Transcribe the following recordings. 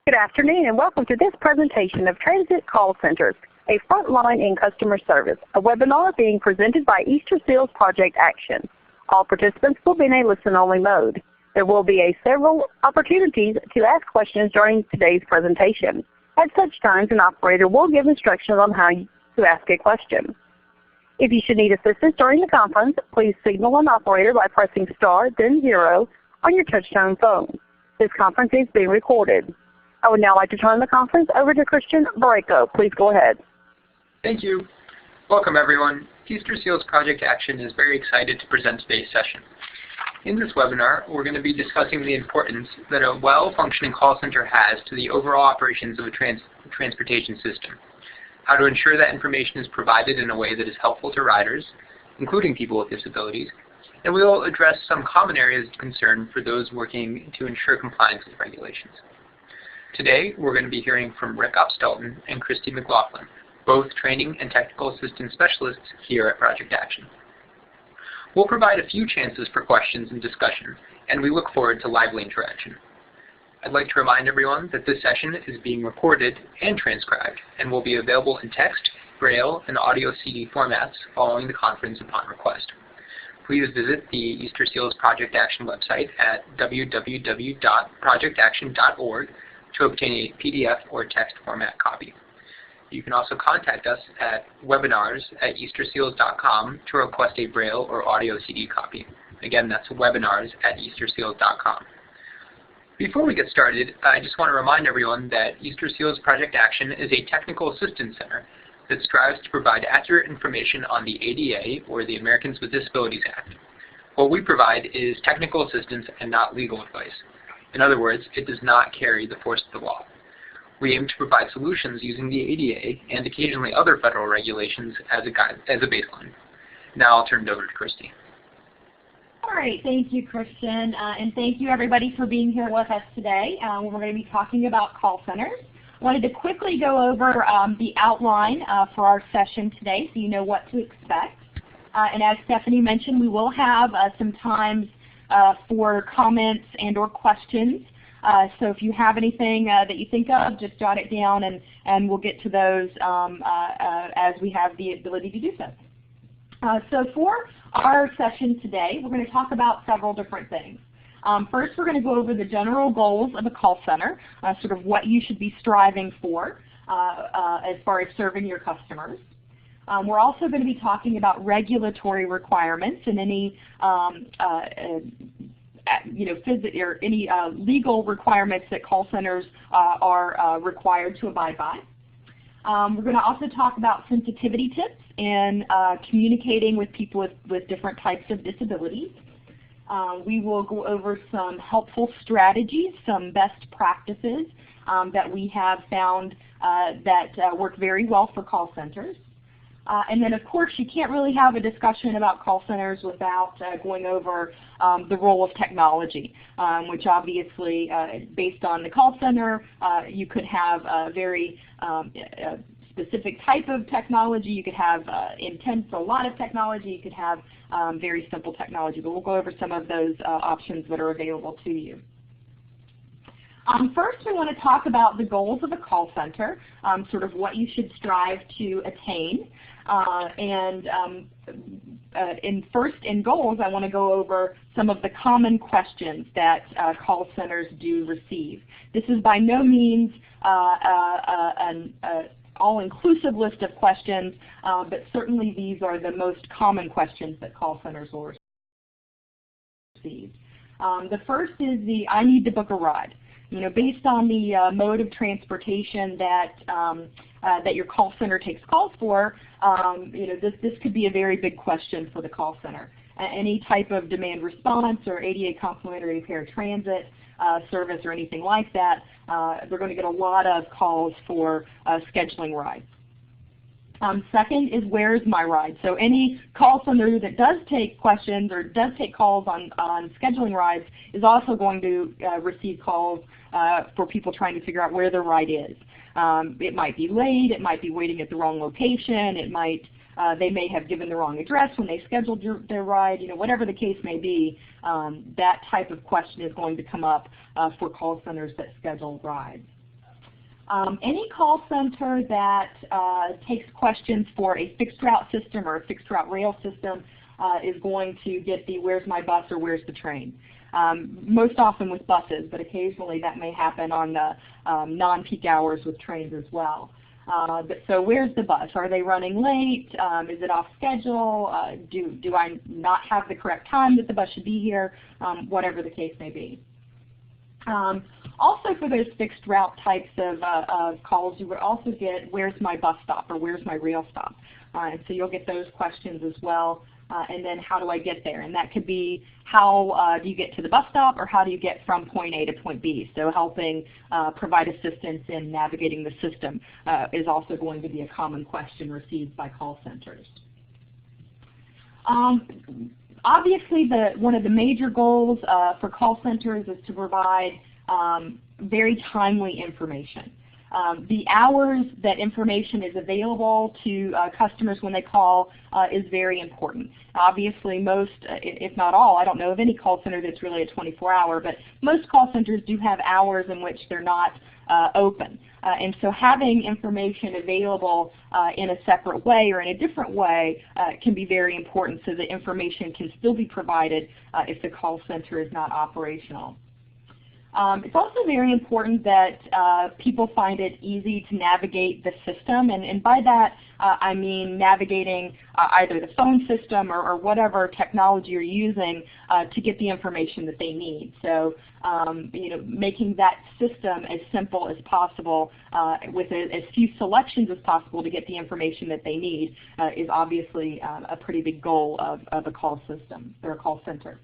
Good afternoon and welcome to this presentation of Transit Call Centers, a frontline in customer service, a webinar being presented by Easter Seals Project Action. All participants will be in a listen-only mode. There will be several opportunities to ask questions during today's presentation. At such times, an operator will give instructions on how to ask a question. If you should need assistance during the conference, please signal an operator by pressing star then 0 on your touchtone phone. This conference is being recorded. I would now like to turn the conference over to Christian Barreco. Please go ahead. Thank you. Welcome everyone. Easter Seals Project Action is very excited to present today's session. In this webinar, we're going to be discussing the importance that a well-functioning call center has to the overall operations of a transportation system, how to ensure that information is provided in a way that is helpful to riders, including people with disabilities, and we will address some common areas of concern for those working to ensure compliance with regulations. Today, we're going to be hearing from Rick Opstelton and Christy McLaughlin, both training and technical assistance specialists here at Project Action. We'll provide a few chances for questions and discussion, and we look forward to lively interaction. I'd like to remind everyone that this session is being recorded and transcribed and will be available in text, braille, and audio CD formats following the conference upon request. Please visit the Easter Seals Project Action website at www.projectaction.org to obtain a PDF or text format copy. You can also contact us at webinars@easterseals.com to request a braille or audio CD copy. Again, that's webinars@easterseals.com. Before we get started, I just want to remind everyone that Easter Seals Project Action is a technical assistance center that strives to provide accurate information on the ADA, or the Americans with Disabilities Act. What we provide is technical assistance and not legal advice. In other words, it does not carry the force of the law. We aim to provide solutions using the ADA and occasionally other federal regulations as a baseline. Now I'll turn it over to Christy. All right, thank you, Christian, and thank you everybody for being here with us today. We're going to be talking about call centers. I wanted to quickly go over the outline for our session today so you know what to expect. And as Stephanie mentioned, we will have some time for comments and or questions. So if you have anything that you think of, just jot it down and we'll get to those as we have the ability to do so. So for our session today, we're going to talk about several different things. First, we're going to go over the general goals of a call center, sort of what you should be striving for as far as serving your customers. We're also going to be talking about regulatory requirements and any any legal requirements that call centers are required to abide by. We're going to also talk about sensitivity tips and communicating with people with different types of disabilities. We will go over some helpful strategies, some best practices that we have found that work very well for call centers. And then, of course, you can't really have a discussion about call centers without going over the role of technology, which obviously, based on the call center, you could have a very specific type of technology. You could have intense, a lot of technology. You could have very simple technology. But we'll go over some of those options that are available to you. First, we want to talk about the goals of a call center, sort of what you should strive to attain. In goals, I want to go over some of the common questions that call centers do receive. This is by no means an all-inclusive list of questions, but certainly these are the most common questions that call centers will receive. The first is the I need to book a ride. You know, based on the mode of transportation that that your call center takes calls for, this could be a very big question for the call center. Any type of demand response or ADA complementary paratransit service or anything like that, they're going to get a lot of calls for scheduling rides. Second is where's my ride? So any call center that does take questions or does take calls on scheduling rides is also going to receive calls for people trying to figure out where their ride is. It might be late, it might be waiting at the wrong location, it might they may have given the wrong address when they scheduled their ride, whatever the case may be, that type of question is going to come up for call centers that schedule rides. Any call center that takes questions for a fixed route system or a fixed route rail system is going to get the "where's my bus" or "where's the train." Most often with buses, but occasionally that may happen on the non-peak hours with trains as well. So where's the bus? Are they running late? Is it off schedule? Do I not have the correct time that the bus should be here? Whatever the case may be. Also for those fixed route types of calls, you would also get "where's my bus stop" or "where's my rail stop?" And so you'll get those questions as well. And then "how do I get there?" And that could be how do you get to the bus stop, or how do you get from point A to point B. So helping provide assistance in navigating the system is also going to be a common question received by call centers. Obviously, one of the major goals for call centers is to provide very timely information. The hours that information is available to customers when they call is very important. Obviously most, if not all, I don't know of any call center that's really a 24-hour, but most call centers do have hours in which they're not open. And so having information available in a separate way or in a different way can be very important, so that information can still be provided if the call center is not operational. It's also very important that people find it easy to navigate the system, and by that I mean navigating either the phone system or whatever technology you're using to get the information that they need. So making that system as simple as possible with as few selections as possible to get the information that they need is obviously a pretty big goal of a call system or a call center.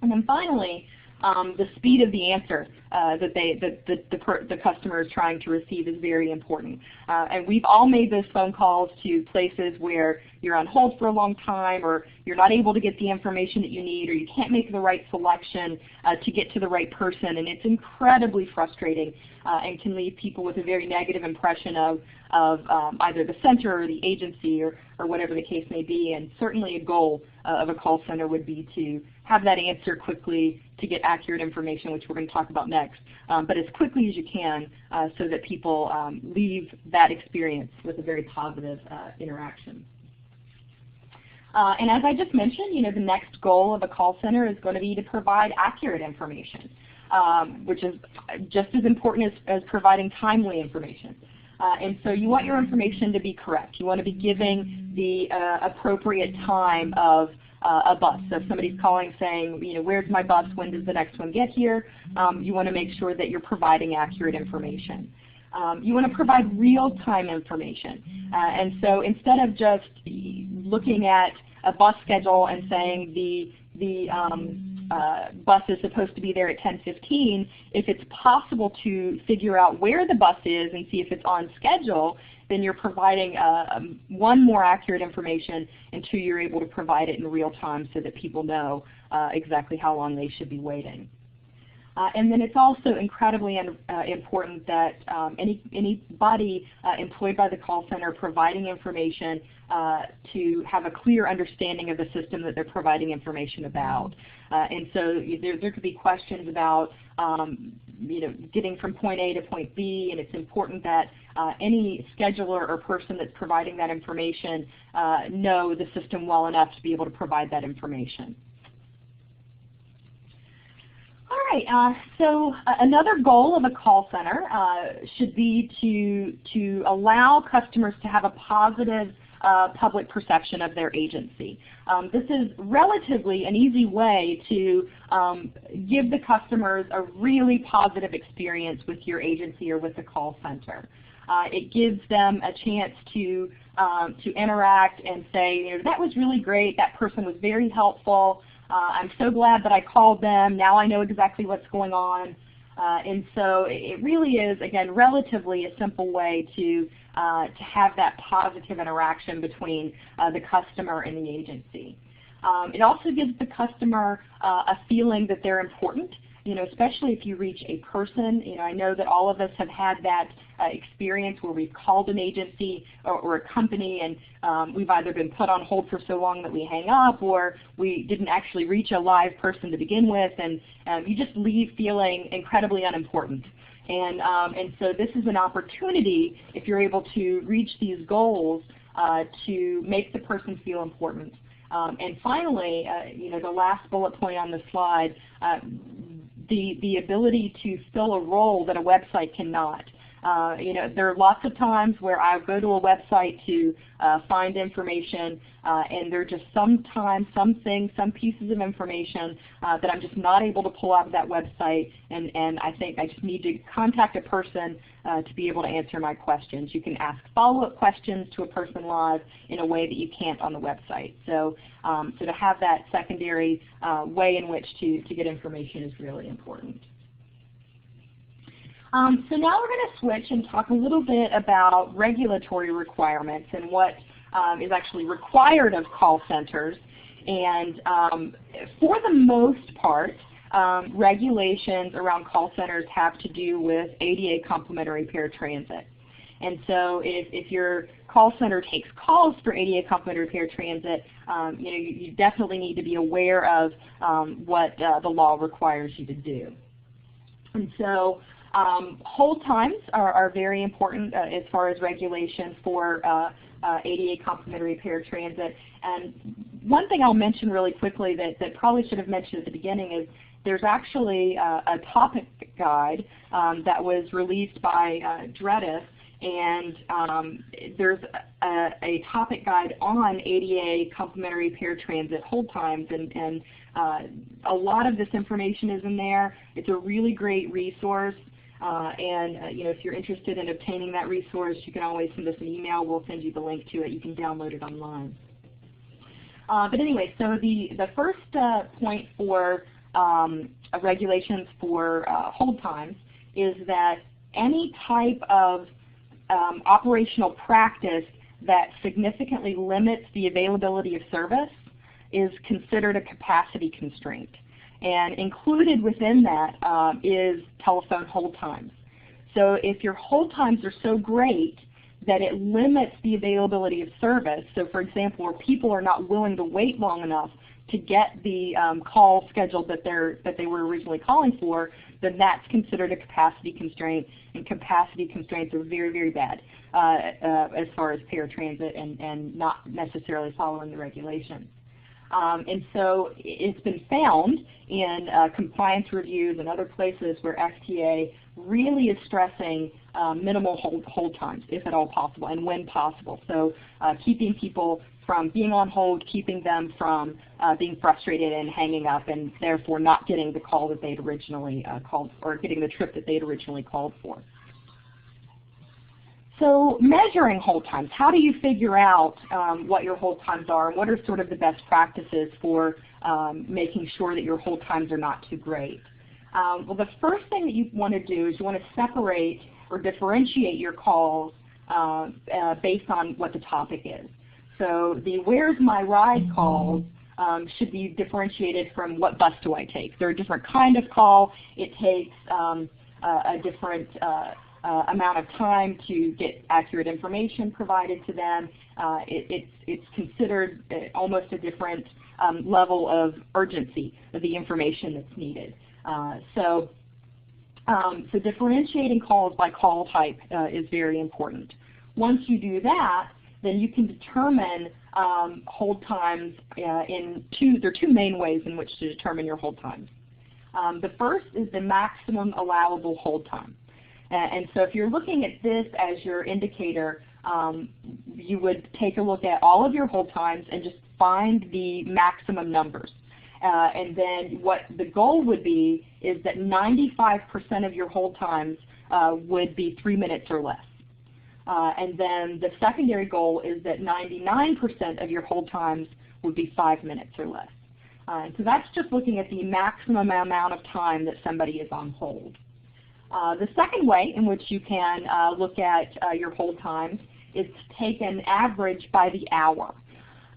And then finally, the speed of the answer that the customer is trying to receive is very important. And we've all made those phone calls to places where you're on hold for a long time, or you're not able to get the information that you need, or you can't make the right selection to get to the right person, and it's incredibly frustrating and can leave people with a very negative impression of either the center or the agency or whatever the case may be. And certainly a goal of a call center would be to have that answer quickly, to get accurate information, which we're going to talk about next, but as quickly as you can so that people leave that experience with a very positive interaction. And as I just mentioned, the next goal of a call center is going to be to provide accurate information, which is just as important as providing timely information. And so you want your information to be correct. You want to be giving the appropriate time of a bus. So if somebody's calling saying, where's my bus, when does the next one get here, you want to make sure that you're providing accurate information. You want to provide real-time information. And so instead of just looking at a bus schedule and saying the bus is supposed to be there at 10:15, if it's possible to figure out where the bus is and see if it's on schedule, then you're providing one, more accurate information, and two, you're able to provide it in real time so that people know exactly how long they should be waiting. And then it's also incredibly important that anybody employed by the call center providing information to have a clear understanding of the system that they're providing information about. And so there could be questions about getting from point A to point B, and it's important that any scheduler or person that's providing that information know the system well enough to be able to provide that information. All right, so another goal of a call center should be to allow customers to have a positive public perception of their agency. This is relatively an easy way to give the customers a really positive experience with your agency or with the call center. It gives them a chance to interact and say, that was really great, that person was very helpful, I'm so glad that I called them, now I know exactly what's going on. And so it really is, again, relatively a simple way to have that positive interaction between the customer and the agency. It also gives the customer a feeling that they're important especially if you reach a person. I know that all of us have had that experience where we've called an agency or a company and we've either been put on hold for so long that we hang up, or we didn't actually reach a live person to begin with, and you just leave feeling incredibly unimportant. And so this is an opportunity, if you're able to reach these goals, to make the person feel important. And finally, the last bullet point on the slide, the ability to fill a role that a website cannot. There are lots of times where I go to a website to find information, and there are just sometimes some things, some pieces of information that I'm just not able to pull out of that website, and I think I just need to contact a person to be able to answer my questions. You can ask follow-up questions to a person live in a way that you can't on the website. So to have that secondary way in which to get information is really important. So now we're going to switch and talk a little bit about regulatory requirements and what is actually required of call centers. And for the most part, regulations around call centers have to do with ADA complementary paratransit. And so if your call center takes calls for ADA complementary paratransit, you definitely need to be aware of what the law requires you to do. And so hold times are very important as far as regulations for ADA complementary paratransit. And one thing I'll mention really quickly that probably should have mentioned at the beginning is there's actually a topic guide that was released by Distributors, and there's a topic guide on ADA complementary paratransit hold times, and a lot of this information is in there. It's a really great resource. If you're interested in obtaining that resource, you can always send us an email. We'll send you the link to it. You can download it online. But anyway, so the first point for regulations for hold times is that any type of operational practice that significantly limits the availability of service is considered a capacity constraint. And included within that is telephone hold times. So if your hold times are so great that it limits the availability of service, so for example, where people are not willing to wait long enough to get the call scheduled that they were originally calling for, then that's considered a capacity constraint, and capacity constraints are very, very bad as far as paratransit and not necessarily following the regulations. And so it's been found in compliance reviews and other places where FTA really is stressing minimal hold times, if at all possible, and when possible. So keeping people from being on hold, keeping them from being frustrated and hanging up, and therefore not getting the call that they'd originally called, or getting the trip that they'd originally called for. So measuring hold times, how do you figure out what your hold times are, and what are sort of the best practices for making sure that your hold times are not too great? Well, the first thing that you want to do is you want to separate or differentiate your calls based on what the topic is. So the where's my ride calls should be differentiated from what bus do I take. They're a different kind of call. It takes a different amount of time to get accurate information provided to them. It's considered almost a different level of urgency of the information that's needed. So differentiating calls by call type is very important. Once you do that, then you can determine hold times there are two main ways in which to determine your hold times. The first is the maximum allowable hold time. And so if you're looking at this as your indicator, you would take a look at all of your hold times and just find the maximum numbers. And then what the goal would be is that 95% of your hold times would be 3 minutes or less. And then the secondary goal is that 99% of your hold times would be 5 minutes or less. So that's just looking at the maximum amount of time that somebody is on hold. The second way in which you can look at your hold times is to take an average by the hour.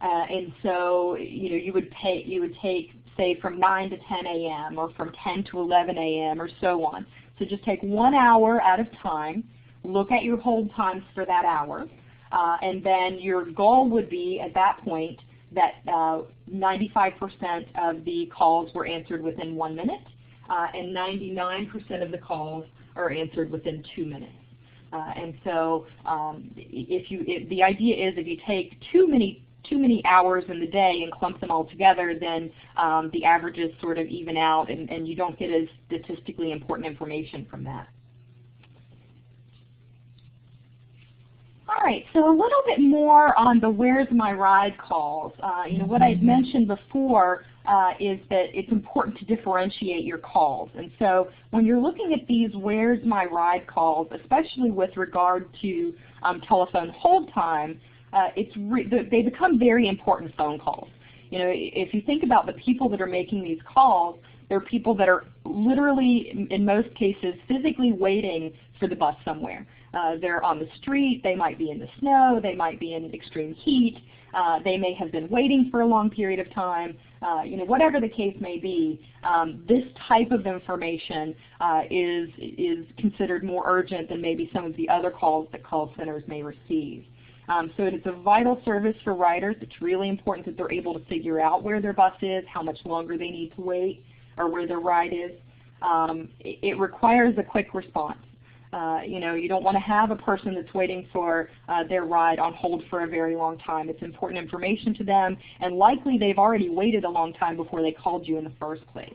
And so you would take say from 9 to 10 a.m. or from 10 to 11 a.m. or so on. So just take 1 hour out of time, look at your hold times for that hour, and then your goal would be at that point that 95% of the calls were answered within 1 minute, and 99% of the calls are answered within 2 minutes. And so the idea is if you take too many hours in the day and clump them all together, then the averages sort of even out, and you don't get as statistically important information from that. All right, so a little bit more on the "Where's my ride" calls. What I mentioned before is that it's important to differentiate your calls. And so when you're looking at these "Where's my ride" calls, especially with regard to telephone hold time, they become very important phone calls. If you think about the people that are making these calls, they're people that are literally, in most cases, physically waiting for the bus somewhere. They're on the street, they might be in the snow, they might be in extreme heat, they may have been waiting for a long period of time. Whatever the case may be, this type of information is considered more urgent than maybe some of the other calls that call centers may receive. So it's a vital service for riders. It's really important that they're able to figure out where their bus is, how much longer they need to wait, or where their ride is. It requires a quick response. You don't want to have a person that's waiting for their ride on hold for a very long time. It's important information to them, and likely they've already waited a long time before they called you in the first place.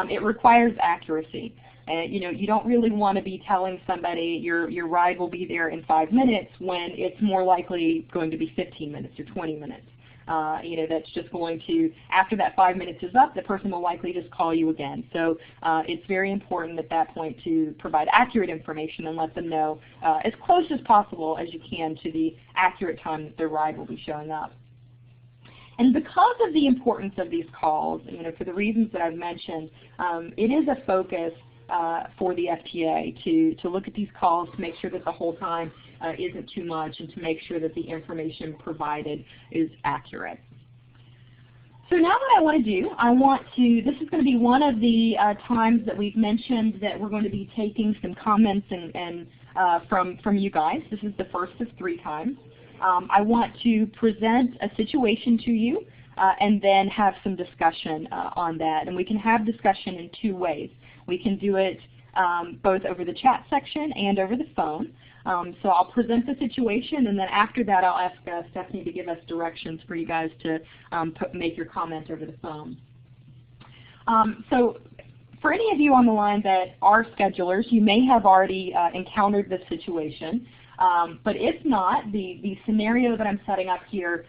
It requires accuracy. You don't really want to be telling somebody your ride will be there in 5 minutes when it's more likely going to be 15 minutes or 20 minutes. That's just going to, after that 5 minutes is up, the person will likely just call you again. So it's very important at that point to provide accurate information and let them know as close as possible as you can to the accurate time that their ride will be showing up. And because of the importance of these calls, for the reasons that I've mentioned, it is a focus for the FTA to look at these calls to make sure that the hold time isn't too much and to make sure that the information provided is accurate. So now what I want to do, this is going to be one of the times that we've mentioned that we're going to be taking some comments and from you guys. This is the first of 3 times. I want to present a situation to you and then have some discussion on that. And we can have discussion in 2 ways. We can do it both over the chat section and over the phone. So I'll present the situation, and then after that I'll ask Stephanie to give us directions for you guys to make your comment over the phone. So for any of you on the line that are schedulers, you may have already encountered this situation. But if not, the scenario that I'm setting up here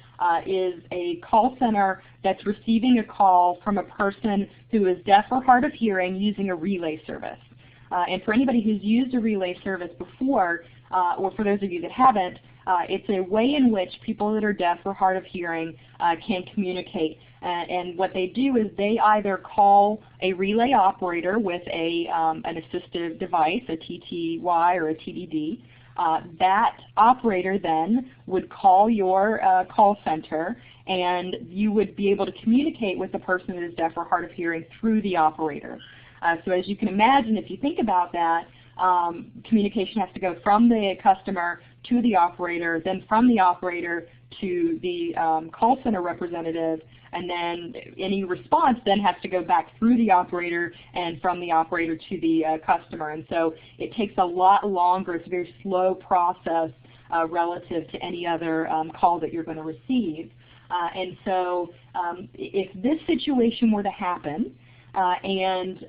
is a call center that's receiving a call from a person who is deaf or hard of hearing using a relay service. And for anybody who's used a relay service before, or for those of you that haven't, it's a way in which people that are deaf or hard of hearing can communicate. And what they do is they either call a relay operator with an assistive device, a TTY or a TDD. That operator then would call your call center, and you would be able to communicate with the person that is deaf or hard of hearing through the operator. So as you can imagine, if you think about that, communication has to go from the customer to the operator, then from the operator to the call center representative, and then any response then has to go back through the operator and from the operator to the customer. And so it takes a lot longer. It's a very slow process relative to any other call that you're going to receive. And so if this situation were to happen, and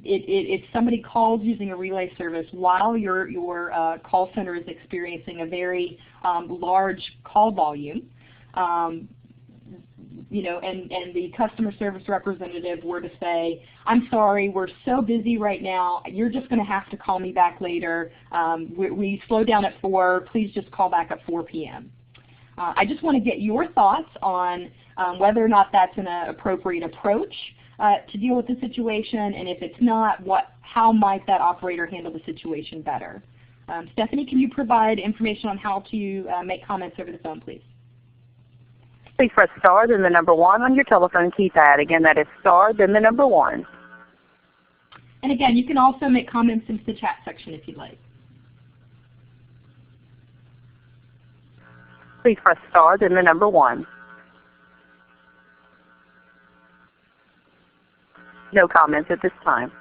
if somebody calls using a relay service while your call center is experiencing a very large call volume, and the customer service representative were to say, "I'm sorry, we're so busy right now, you're just going to have to call me back later. We slow down at 4, please just call back at 4 p.m. I just want to get your thoughts on whether or not that's an appropriate approach to deal with the situation, and if it's not, how might that operator handle the situation better? Stephanie, can you provide information on how to make comments over the phone, please? Please press star, then the number 1 on your telephone keypad. Again, that is star, then the number 1. And again, you can also make comments into the chat section if you'd like. Please press star, then the number 1. No comments at this time.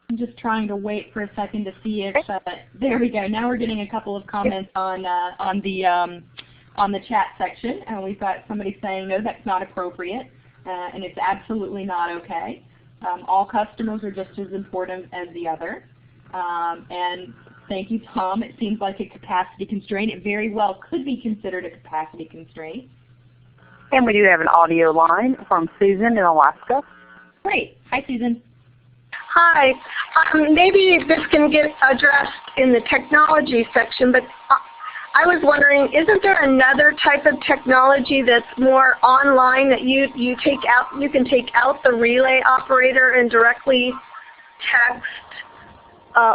I'm just trying to wait for a second to see if there we go. Now we're getting a couple of comments on the chat section, and we've got somebody saying no, that's not appropriate, and it's absolutely not okay. All customers are just as important as the other. And thank you, Tom. It seems like a capacity constraint. It very well could be considered a capacity constraint. And we do have an audio line from Susan in Alaska. Great. Hi, Susan. Hi. Maybe this can get addressed in the technology section, but I was wondering, isn't there another type of technology that's more online that you can take out the relay operator and directly text,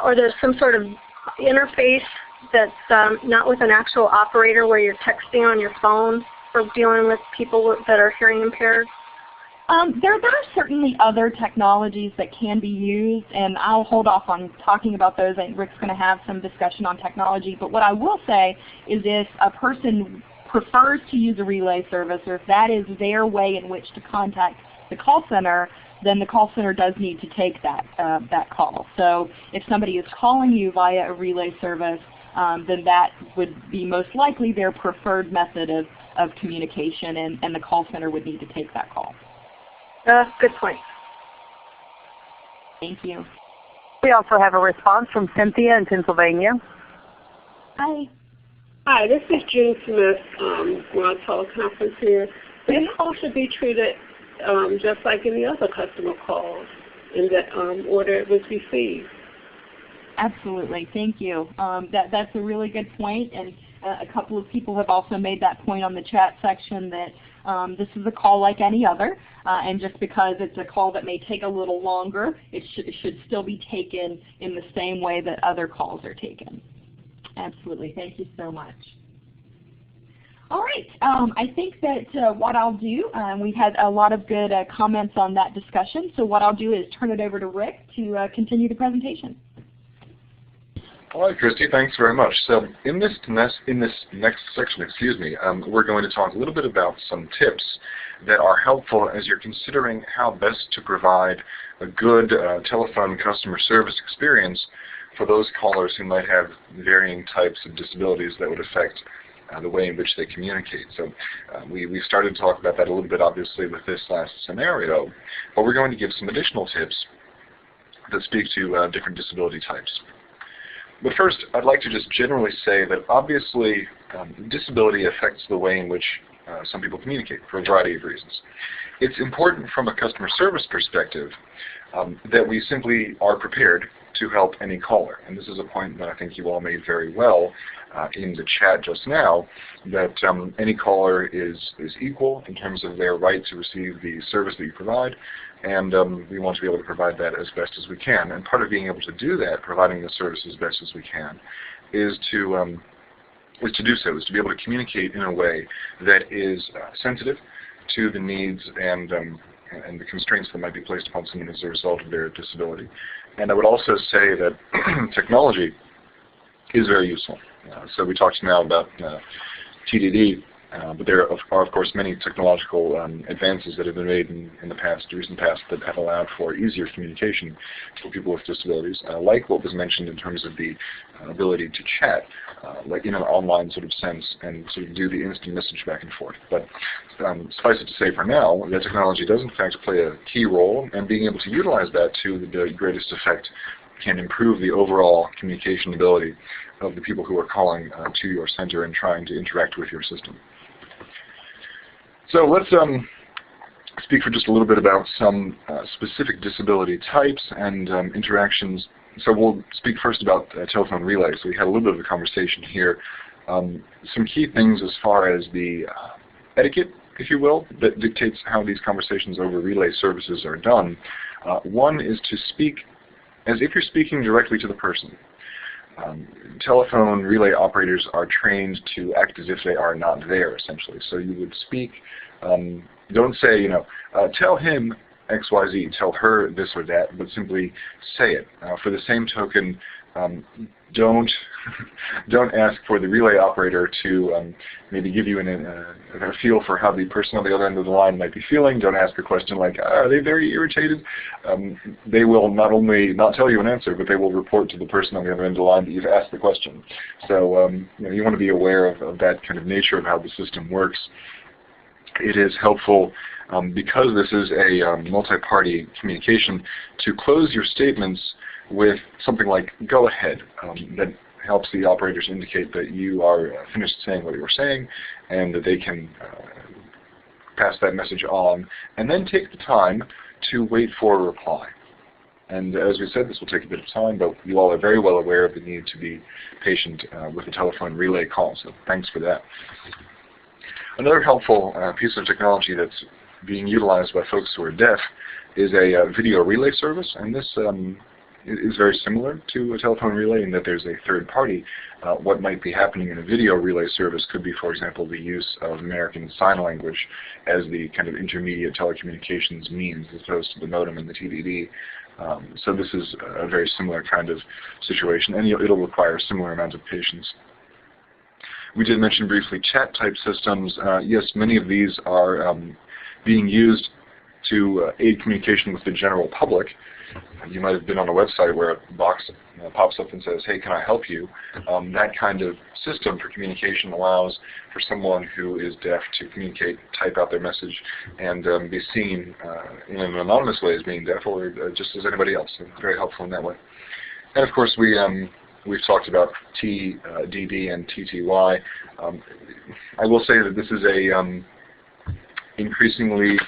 or there's some sort of interface that's not with an actual operator where you're texting on your phone for dealing with people that are hearing impaired? There are certainly other technologies that can be used, and I'll hold off on talking about those. I think Rick's going to have some discussion on technology. But what I will say is if a person prefers to use a relay service, or if that is their way in which to contact the call center, then the call center does need to take that call. So if somebody is calling you via a relay service, then that would be most likely their preferred method of communication, and the call center would need to take that call. Good point. Thank you. We also have a response from Cynthia in Pennsylvania. Hi. Hi, this is June Smith. We're on teleconference here. This call should be treated just like any other customer calls in the order it was received. Absolutely. Thank you. That's a really good point, and a couple of people have also made that point on the chat section that this is a call like any other, and just because it's a call that may take a little longer, it should still be taken in the same way that other calls are taken. Absolutely. Thank you so much. All right. I think that what I'll do, we've had a lot of good comments on that discussion, so what I'll do is turn it over to Rick to continue the presentation. All right, Christy, thanks very much. So in this next section, we're going to talk a little bit about some tips that are helpful as you're considering how best to provide a good telephone customer service experience for those callers who might have varying types of disabilities that would affect the way in which they communicate. So we started to talk about that a little bit, obviously, with this last scenario, but we're going to give some additional tips that speak to different disability types. But first, I'd like to just generally say that obviously disability affects the way in which some people communicate for a variety of reasons. It's important from a customer service perspective that we simply are prepared to help any caller. And this is a point that I think you all made very well in the chat just now, that any caller is equal in terms of their right to receive the service that you provide, and we want to be able to provide that as best as we can. And part of being able to do that, providing the service as best as we can, is to be able to communicate in a way that is sensitive to the needs and the constraints that might be placed upon someone as a result of their disability. And I would also say that technology is very useful. So we talked now about TDD, but there are, of course, many technological advances that have been made in the recent past, that have allowed for easier communication for people with disabilities, like what was mentioned in terms of the ability to chat, like in an online sort of sense, and sort of do the instant message back and forth. But suffice it to say for now, that technology does in fact play a key role, and being able to utilize that to the greatest effect can improve the overall communication ability of the people who are calling to your center and trying to interact with your system. So let's speak for just a little bit about some specific disability types and interactions. So we'll speak first about telephone relay. So we had a little bit of a conversation here. Some key things as far as the etiquette, if you will, that dictates how these conversations over relay services are done. One is to speak as if you're speaking directly to the person. telephone relay operators are trained to act as if they are not there, essentially. So you would speak, don't say, tell him X, Y, Z, tell her this or that, but simply say it. For the same token, don't ask for the relay operator to maybe give you a feel for how the person on the other end of the line might be feeling. Don't ask a question like, are they very irritated? They will not only not tell you an answer, but they will report to the person on the other end of the line that you've asked the question. So you want to be aware of that kind of nature of how the system works. It is helpful, because this is a multi-party communication, to close your statements with something like "go ahead." That helps the operators indicate that you are finished saying what you were saying, and that they can pass that message on, and then take the time to wait for a reply. And as we said, this will take a bit of time, but you all are very well aware of the need to be patient with the telephone relay call, so thanks for that. Another helpful piece of technology that's being utilized by folks who are deaf is a video relay service, and this is very similar to a telephone relay in that there's a third party. What might be happening in a video relay service could be, for example, the use of American Sign Language as the kind of intermediate telecommunications means as opposed to the modem and the TDD. So this is a very similar kind of situation, and it'll require a similar amount of patience. We did mention briefly chat-type systems. Yes, many of these are being used to aid communication with the general public. You might have been on a website where a box pops up and says, hey, can I help you? That kind of system for communication allows for someone who is deaf to communicate, type out their message, and be seen in an anonymous way as being deaf, or just as anybody else. So very helpful in that way. And of course, we've talked about TDD and TTY. I will say that this is a increasingly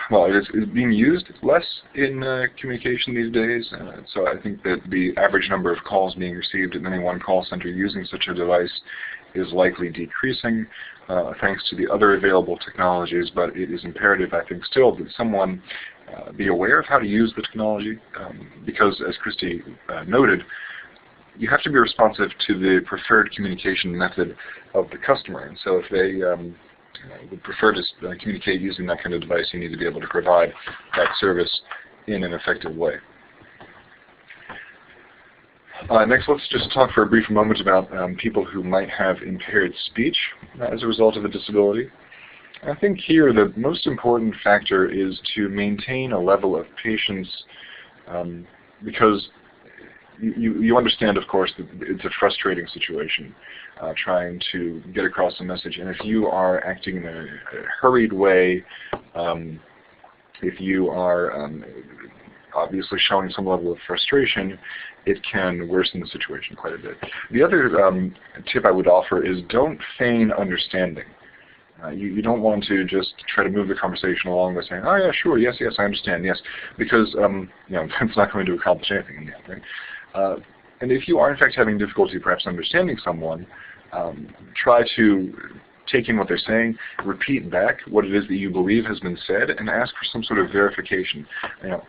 it's being used less in communication these days, so I think that the average number of calls being received at any one call center using such a device is likely decreasing thanks to the other available technologies, but it is imperative, I think, still that someone be aware of how to use the technology, because, as Christy noted, you have to be responsive to the preferred communication method of the customer, and so if they would prefer to communicate using that kind of device, you need to be able to provide that service in an effective way. Next, let's just talk for a brief moment about people who might have impaired speech as a result of a disability. I think here the most important factor is to maintain a level of patience, because you understand, of course, that it's a frustrating situation trying to get across a message. And if you are acting in a hurried way, if you are obviously showing some level of frustration, it can worsen the situation quite a bit. The other tip I would offer is don't feign understanding. You don't want to just try to move the conversation along by saying, oh yeah, sure, yes, I understand, yes, because that's not going to accomplish anything in the end, right? And if you are in fact having difficulty perhaps understanding someone, try to take in what they're saying, repeat back what it is that you believe has been said, and ask for some sort of verification.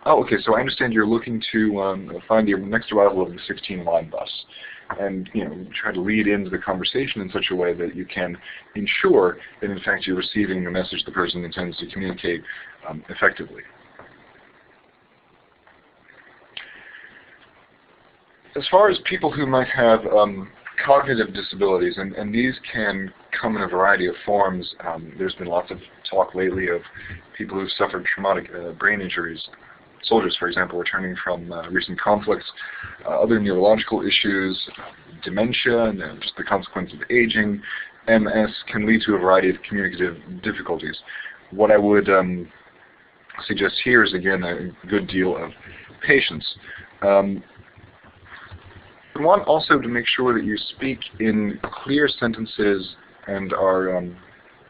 Oh, okay, so I understand you're looking to find the next arrival of the 16-line bus. And try to lead into the conversation in such a way that you can ensure that in fact you're receiving the message the person intends to communicate effectively. As far as people who might have cognitive disabilities, and these can come in a variety of forms. There's been lots of talk lately of people who've suffered traumatic brain injuries. Soldiers, for example, returning from recent conflicts, other neurological issues, dementia, and just the consequence of aging. MS can lead to a variety of communicative difficulties. What I would suggest here is, again, a good deal of patience. You want also to make sure that you speak in clear sentences and are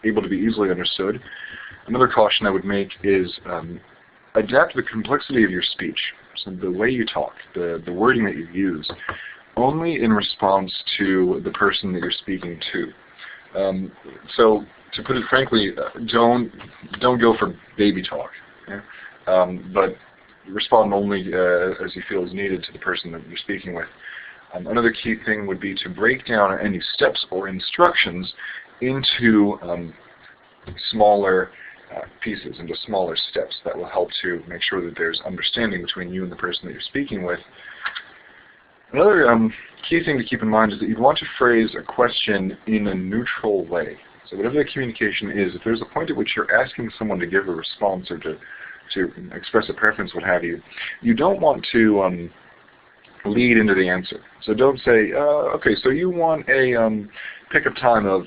able to be easily understood. Another caution I would make is adapt the complexity of your speech, so the way you talk, the wording that you use, only in response to the person that you're speaking to. So, to put it frankly, don't go for baby talk, okay? But respond only as you feel is needed to the person that you're speaking with. Another key thing would be to break down any steps or instructions into smaller pieces, into smaller steps that will help to make sure that there's understanding between you and the person that you're speaking with. Another key thing to keep in mind is that you'd want to phrase a question in a neutral way. So whatever the communication is, if there's a point at which you're asking someone to give a response or to express a preference, what have you, you don't want to lead into the answer. So don't say, okay, so you want a pickup time of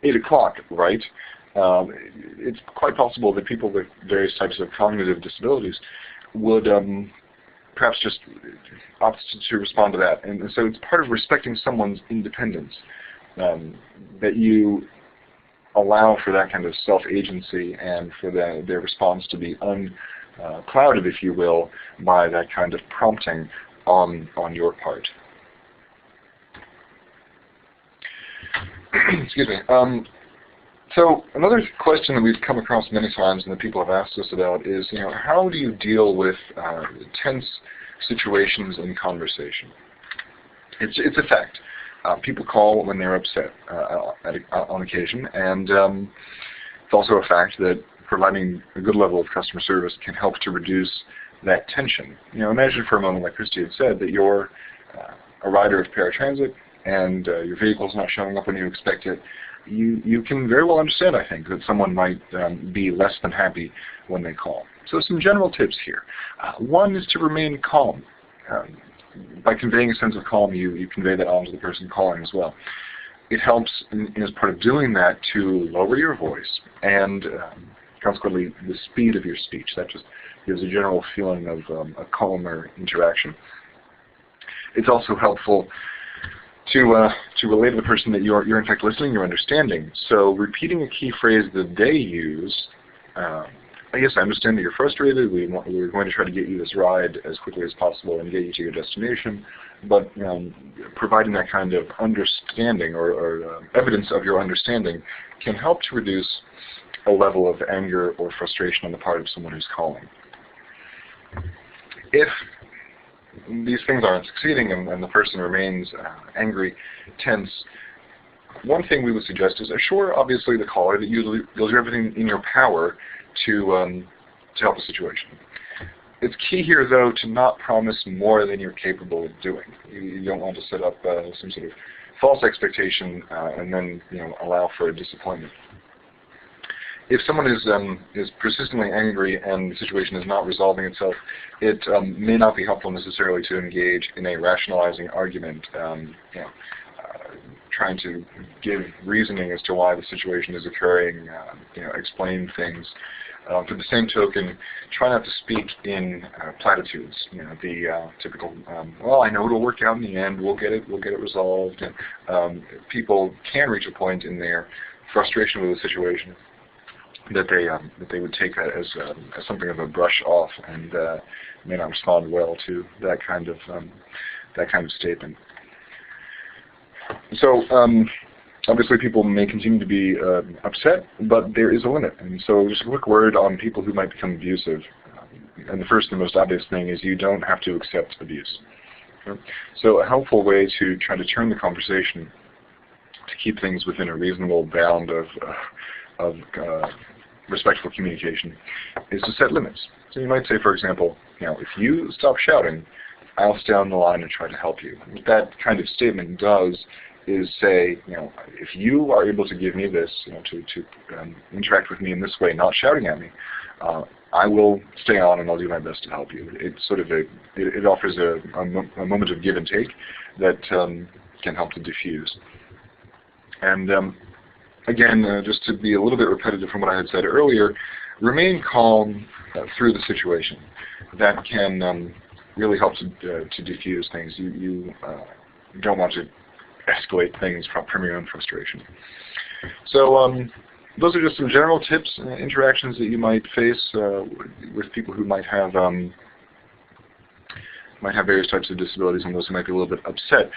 8 o'clock, right? It's quite possible that people with various types of cognitive disabilities would perhaps just opt to respond to that. And so it's part of respecting someone's independence that you allow for that kind of self-agency and for their response to be unclouded, if you will, by that kind of prompting on your part. Excuse me. So another question that we've come across many times and that people have asked us about is, how do you deal with tense situations in conversation? It's a fact. People call when they're upset on occasion, and it's also a fact that providing a good level of customer service can help to reduce that tension. Imagine for a moment, like Christy had said, that you're a rider of paratransit and your vehicle's not showing up when you expect it. You can very well understand, I think, that someone might be less than happy when they call. So some general tips here. One is to remain calm. By conveying a sense of calm, you convey that on to the person calling as well. It helps, as part of doing that, to lower your voice and consequently the speed of your speech. That just gives a general feeling of a calmer interaction. It's also helpful to relay to the person that you're in fact listening, you're understanding. So repeating a key phrase that they use, yes, I understand that you're frustrated. We're going to try to get you this ride as quickly as possible and get you to your destination. But providing that kind of understanding or evidence of your understanding can help to reduce a level of anger or frustration on the part of someone who's calling. If these things aren't succeeding and the person remains angry, tense, one thing we would suggest is assure, obviously, the caller that you'll do everything in your power to help the situation. It's key here, though, to not promise more than you're capable of doing. You don't want to set up some sort of false expectation and then allow for a disappointment. If someone is persistently angry and the situation is not resolving itself, it may not be helpful necessarily to engage in a rationalizing argument, trying to give reasoning as to why the situation is occurring, explain things. For the same token, try not to speak in platitudes. The typical, well, I know it'll work out in the end. We'll get it resolved. And, people can reach a point in their frustration with the situation that they would take that as something of a brush off and may not respond well to that kind of statement. So obviously people may continue to be upset, but there is a limit. And so just a quick word on people who might become abusive. And the first and most obvious thing is you don't have to accept abuse. Okay? So a helpful way to try to turn the conversation to keep things within a reasonable bound of respectful communication is to set limits. So you might say, for example, if you stop shouting, I'll stay on the line and try to help you. What that kind of statement does is say, if you are able to give me this, to interact with me in this way, not shouting at me, I will stay on and I'll do my best to help you. It's sort of it offers a moment of give and take that can help to diffuse. And again, just to be a little bit repetitive from what I had said earlier, remain calm through the situation. That can really help to diffuse things. You don't want to escalate things from your own frustration. So those are just some general tips, interactions that you might face with people who might have various types of disabilities and those who might be a little bit upset.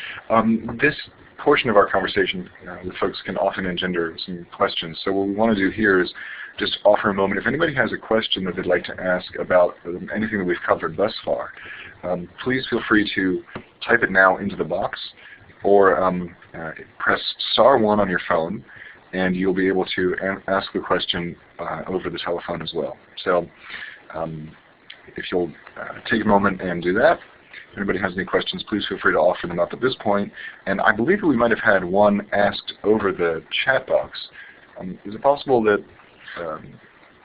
This portion of our conversation with folks can often engender some questions. So what we want to do here is just offer a moment. If anybody has a question that they'd like to ask about anything that we've covered thus far, please feel free to type it now into the box, or press *1 on your phone, and you'll be able to ask the question over the telephone as well. So if you'll take a moment and do that. If anybody has any questions, please feel free to offer them up at this point. And I believe that we might have had one asked over the chat box. Is it possible that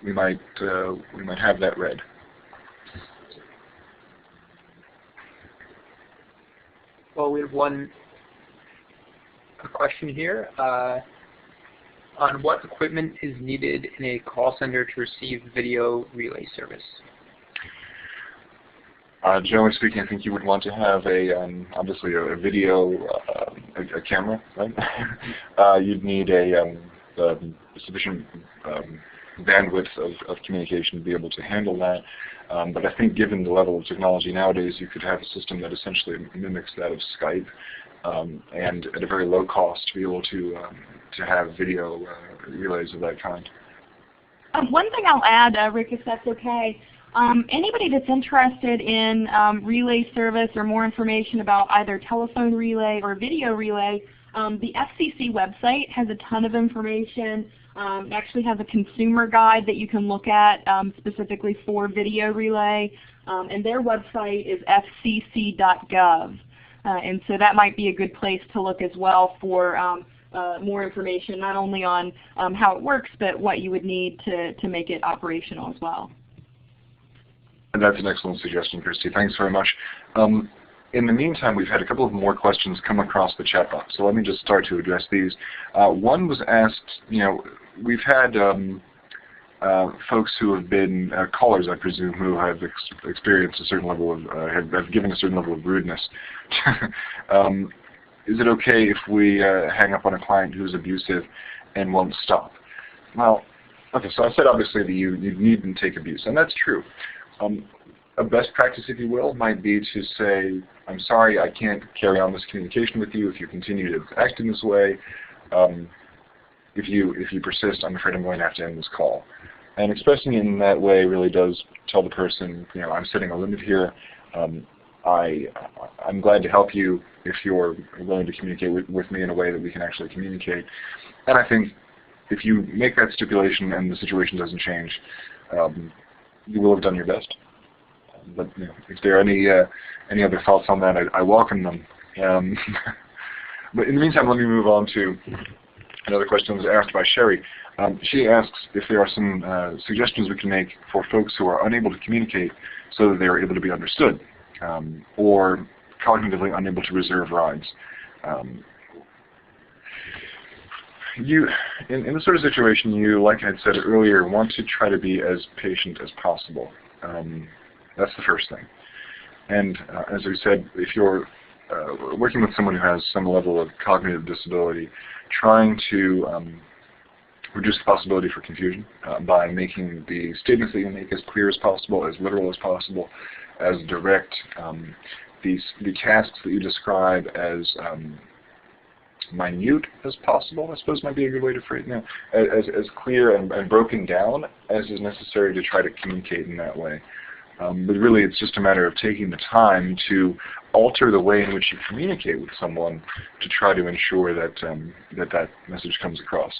we might have that read? Well, we have a question here. On what equipment is needed in a call center to receive video relay service? Generally speaking, I think you would want to have obviously a video, a camera, right? You'd need a sufficient bandwidth of communication to be able to handle that. But I think given the level of technology nowadays, you could have a system that essentially mimics that of Skype, and at a very low cost to be able to have video relays of that kind. One thing I'll add, Rick, if that's okay. Anybody that's interested in relay service or more information about either telephone relay or video relay, the FCC website has a ton of information. It actually has a consumer guide that you can look at specifically for video relay, and their website is fcc.gov. And so that might be a good place to look as well for more information, not only on how it works, but what you would need to make it operational as well. And that's an excellent suggestion, Christy. Thanks very much. In the meantime, we've had a couple of more questions come across the chat box, so let me just start to address these. One was asked, we've had folks who have been callers, I presume, who have experienced a certain level of, have given a certain level of rudeness. Is it okay if we hang up on a client who's abusive and won't stop? Well, okay, so I said obviously that you needn't take abuse, and that's true. A best practice, if you will, might be to say, I'm sorry, I can't carry on this communication with you if you continue to act in this way. If you persist, I'm afraid I'm going to have to end this call. And expressing it in that way really does tell the person, I'm setting a limit here. I'm glad to help you if you're willing to communicate with me in a way that we can actually communicate. And I think if you make that stipulation and the situation doesn't change, you will have done your best. But if there are any other thoughts on that, I welcome them. But in the meantime, let me move on to another question that was asked by Sherry. She asks if there are some suggestions we can make for folks who are unable to communicate so that they are able to be understood, or cognitively unable to reserve rides. In this sort of situation, you, like I had said earlier, want to try to be as patient as possible. That's the first thing. And as we said, if you're working with someone who has some level of cognitive disability, trying to reduce the possibility for confusion by making the statements that you make as clear as possible, as literal as possible, as direct. The tasks that you describe as minute as possible, I suppose might be a good way to phrase it, as clear and broken down as is necessary to try to communicate in that way. But really it's just a matter of taking the time to alter the way in which you communicate with someone to try to ensure that that message comes across.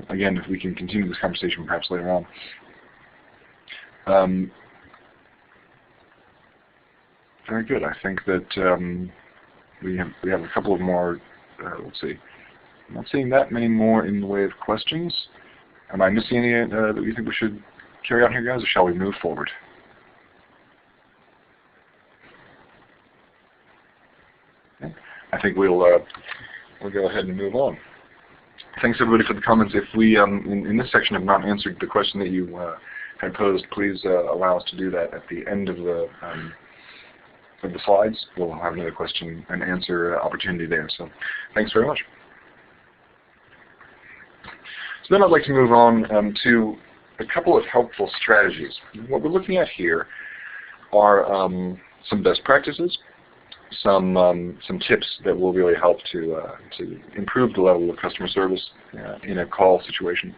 Again, if we can continue this conversation perhaps later on. Very good. I think that we have a couple of more, let's see. I'm not seeing that many more in the way of questions. Am I missing any that you think we should carry on here, guys, or shall we move forward? Okay. I think we'll go ahead and move on. Thanks everybody for the comments. If we in this section have not answered the question that you had posed, please allow us to do that at the end of the slides. We'll have another question and answer opportunity there. So thanks very much. So then I'd like to move on to a couple of helpful strategies. What we're looking at here are some best practices, some tips that will really help to improve the level of customer service in a call situation.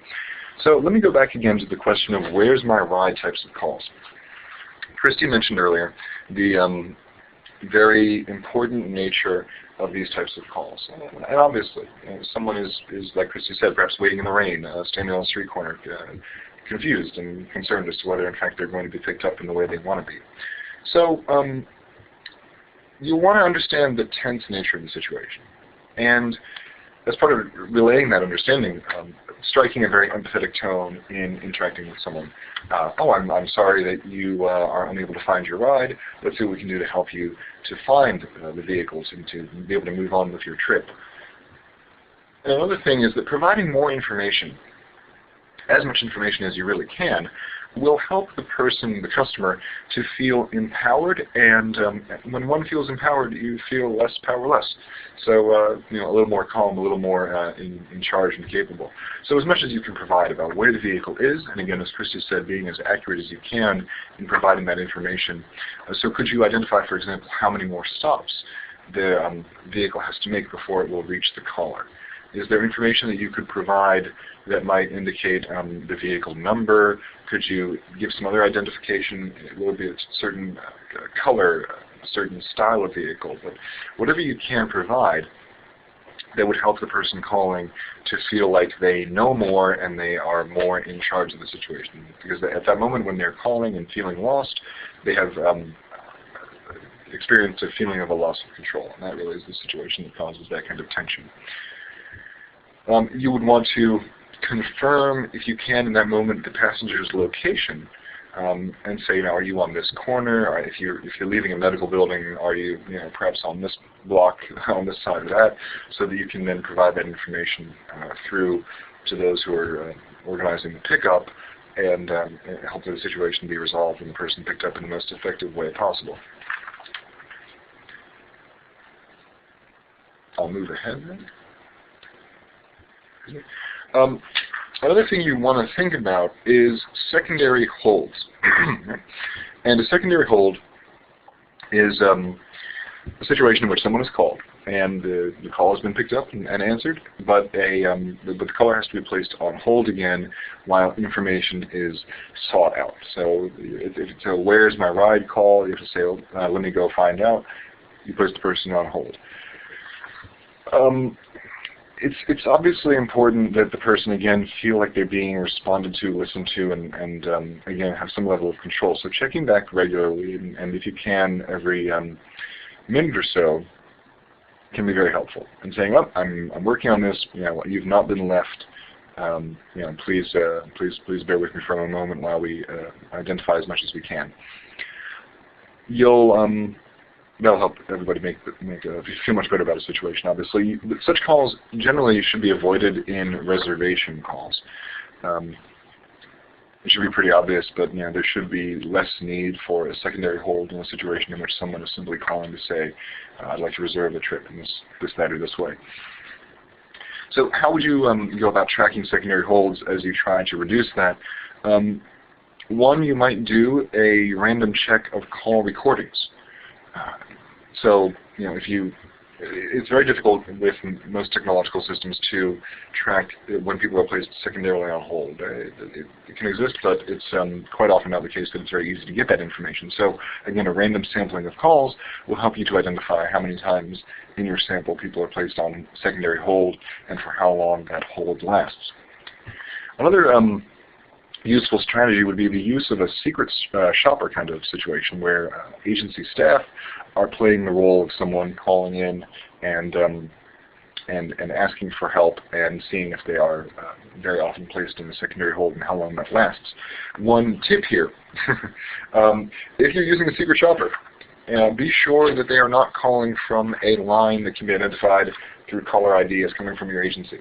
So let me go back again to the question of where's my ride types of calls. Christy mentioned earlier the very important nature of these types of calls. And obviously, someone is, like Christy said, perhaps waiting in the rain, standing on a street corner, confused and concerned as to whether, in fact, they're going to be picked up in the way they want to be. So you want to understand the tense nature of the situation. And as part of relaying that understanding, striking a very empathetic tone in interacting with someone. Oh, I'm sorry that you are unable to find your ride. Let's see what we can do to help you to find the vehicles and to be able to move on with your trip. And another thing is that providing more information, as much information as you really can, will help the person, the customer, to feel empowered. And when one feels empowered, you feel less powerless. So, a little more calm, a little more in charge and capable. So as much as you can provide about where the vehicle is, and again, as Christy said, being as accurate as you can in providing that information. So could you identify, for example, how many more stops the vehicle has to make before it will reach the caller? Is there information that you could provide that might indicate the vehicle number? Could you give some other identification? Will it be a certain color, a certain style of vehicle? But whatever you can provide that would help the person calling to feel like they know more and they are more in charge of the situation. Because at that moment when they're calling and feeling lost, they have experienced a feeling of a loss of control. And that really is the situation that causes that kind of tension. You would want to confirm, if you can, in that moment, the passenger's location, and say, are you on this corner? Or if you're leaving a medical building, are you, perhaps on this block, on this side of that, so that you can then provide that information through to those who are organizing the pickup, and help the situation be resolved and the person picked up in the most effective way possible. I'll move ahead then. Another thing you want to think about is secondary holds. And a secondary hold is a situation in which someone is called, and the call has been picked up and answered, but the caller has to be placed on hold again while information is sought out. So if it's a where's my ride call, you have to say, let me go find out. You place the person on hold. It's obviously important that the person, again, feel like they're being responded to, listened to, and again, have some level of control. So checking back regularly, and if you can, every minute or so, can be very helpful. And saying, oh, I'm working on this, you've not been left, please bear with me for a moment while we identify as much as we can. That'll help everybody feel much better about a situation, obviously. Such calls generally should be avoided in reservation calls. It should be pretty obvious, but there should be less need for a secondary hold in a situation in which someone is simply calling to say, I'd like to reserve a trip in this, that, or this way. So how would you go about tracking secondary holds as you try to reduce that? One, you might do a random check of call recordings. So, it's very difficult with most technological systems to track when people are placed secondarily on hold. It can exist, but it's quite often not the case that it's very easy to get that information. So, again, a random sampling of calls will help you to identify how many times in your sample people are placed on secondary hold and for how long that hold lasts. Another useful strategy would be the use of a secret shopper kind of situation where agency staff are playing the role of someone calling in and asking for help and seeing if they are very often placed in a secondary hold and how long that lasts. One tip here, if you're using a secret shopper, be sure that they are not calling from a line that can be identified through caller ID as coming from your agency.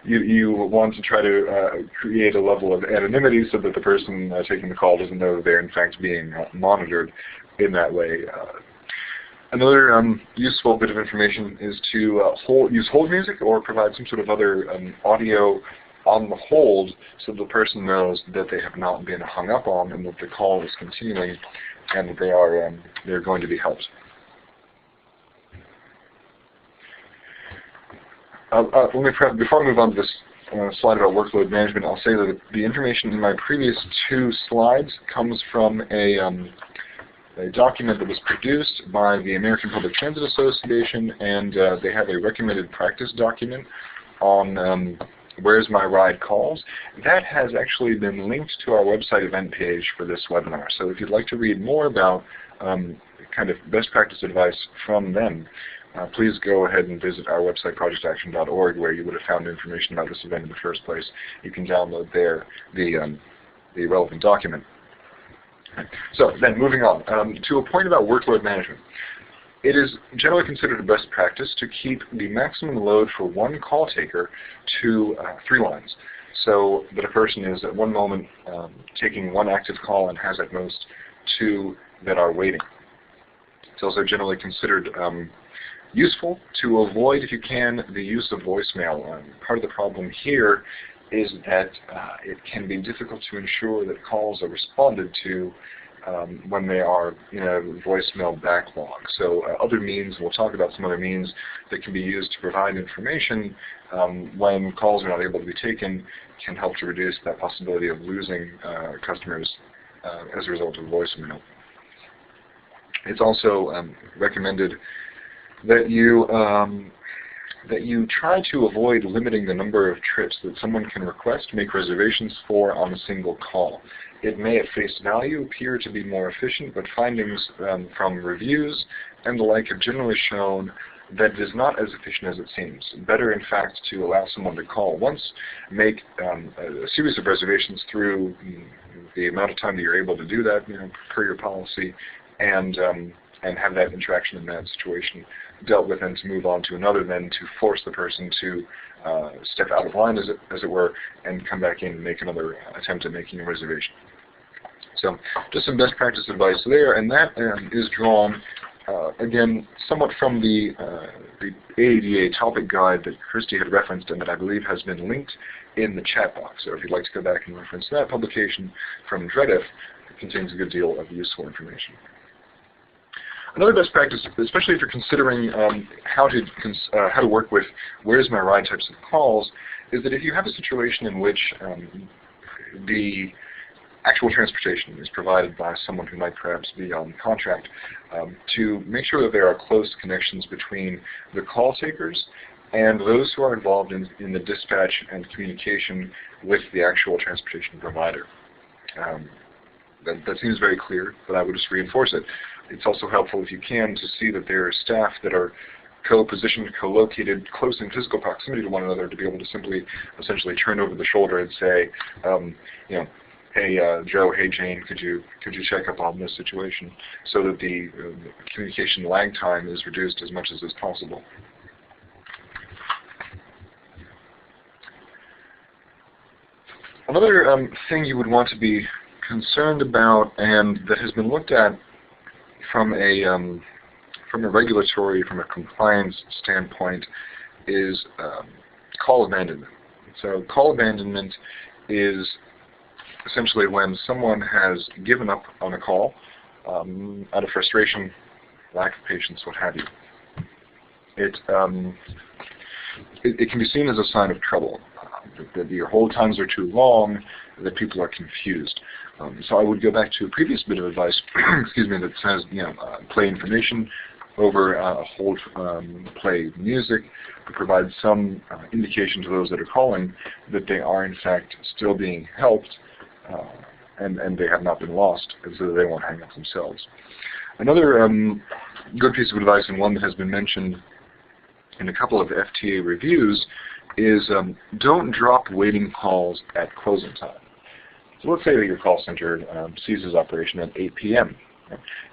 You want to try to create a level of anonymity so that the person taking the call doesn't know that they're in fact being monitored in that way. Another useful bit of information is to use hold music or provide some sort of other audio on the hold so the person knows that they have not been hung up on and that the call is continuing and that they're going to be helped. Before I move on to this slide about workload management, I'll say that the information in my previous 2 slides comes from a document that was produced by the American Public Transit Association, and they have a recommended practice document on Where's My Ride calls. That has actually been linked to our website event page for this webinar. So if you'd like to read more about kind of best practice advice from them, please go ahead and visit our website, projectaction.org, where you would have found information about this event in the first place. You can download there the relevant document. So then moving on to a point about workload management. It is generally considered a best practice to keep the maximum load for one call taker to 3 lines, so that a person is at one moment taking 1 active call and has at most 2 that are waiting. It's also generally considered useful to avoid, if you can, the use of voicemail. Part of the problem here is that it can be difficult to ensure that calls are responded to when they are in a voicemail backlog. So other means, we'll talk about some other means that can be used to provide information when calls are not able to be taken, can help to reduce that possibility of losing customers as a result of voicemail. It's also recommended that you try to avoid limiting the number of trips that someone can request, make reservations for on a single call. It may at face value appear to be more efficient, but findings from reviews and the like have generally shown that it is not as efficient as it seems. Better, in fact, to allow someone to call once, make a series of reservations through the amount of time that you're able to do that, per your policy, and have that interaction in that situation dealt with, and to move on to another, then to force the person to step out of line, as it were, and come back in and make another attempt at making a reservation. So just some best practice advice there, and that is drawn, again, somewhat from the AADA topic guide that Christy had referenced and that I believe has been linked in the chat box. So if you'd like to go back and reference that publication from DREDF, it contains a good deal of useful information. Another best practice, especially if you're considering how to work with Where's My Ride types of calls, is that if you have a situation in which the actual transportation is provided by someone who might perhaps be on contract, to make sure that there are close connections between the call takers and those who are involved in the dispatch and communication with the actual transportation provider. That seems very clear, but I would just reinforce it. It's also helpful, if you can, to see that there are staff that are co-positioned, co-located, close in physical proximity to one another, to be able to simply, essentially turn over the shoulder and say, hey Joe, hey Jane, could you check up on this situation, so that the communication lag time is reduced as much as is possible. Another thing you would want to be concerned about, and that has been looked at from a regulatory, from a compliance standpoint, is call abandonment. So call abandonment is essentially when someone has given up on a call out of frustration, lack of patience, what have you. It can be seen as a sign of trouble, that your hold times are too long, that people are confused. So I would go back to a previous bit of advice, excuse me, that says, play information over hold, play music, to provide some indication to those that are calling that they are in fact still being helped, and they have not been lost, so that they won't hang up themselves. Another good piece of advice, and one that has been mentioned in a couple of FTA reviews, is don't drop waiting calls at closing time. So let's say that your call center ceases operation at 8 p.m.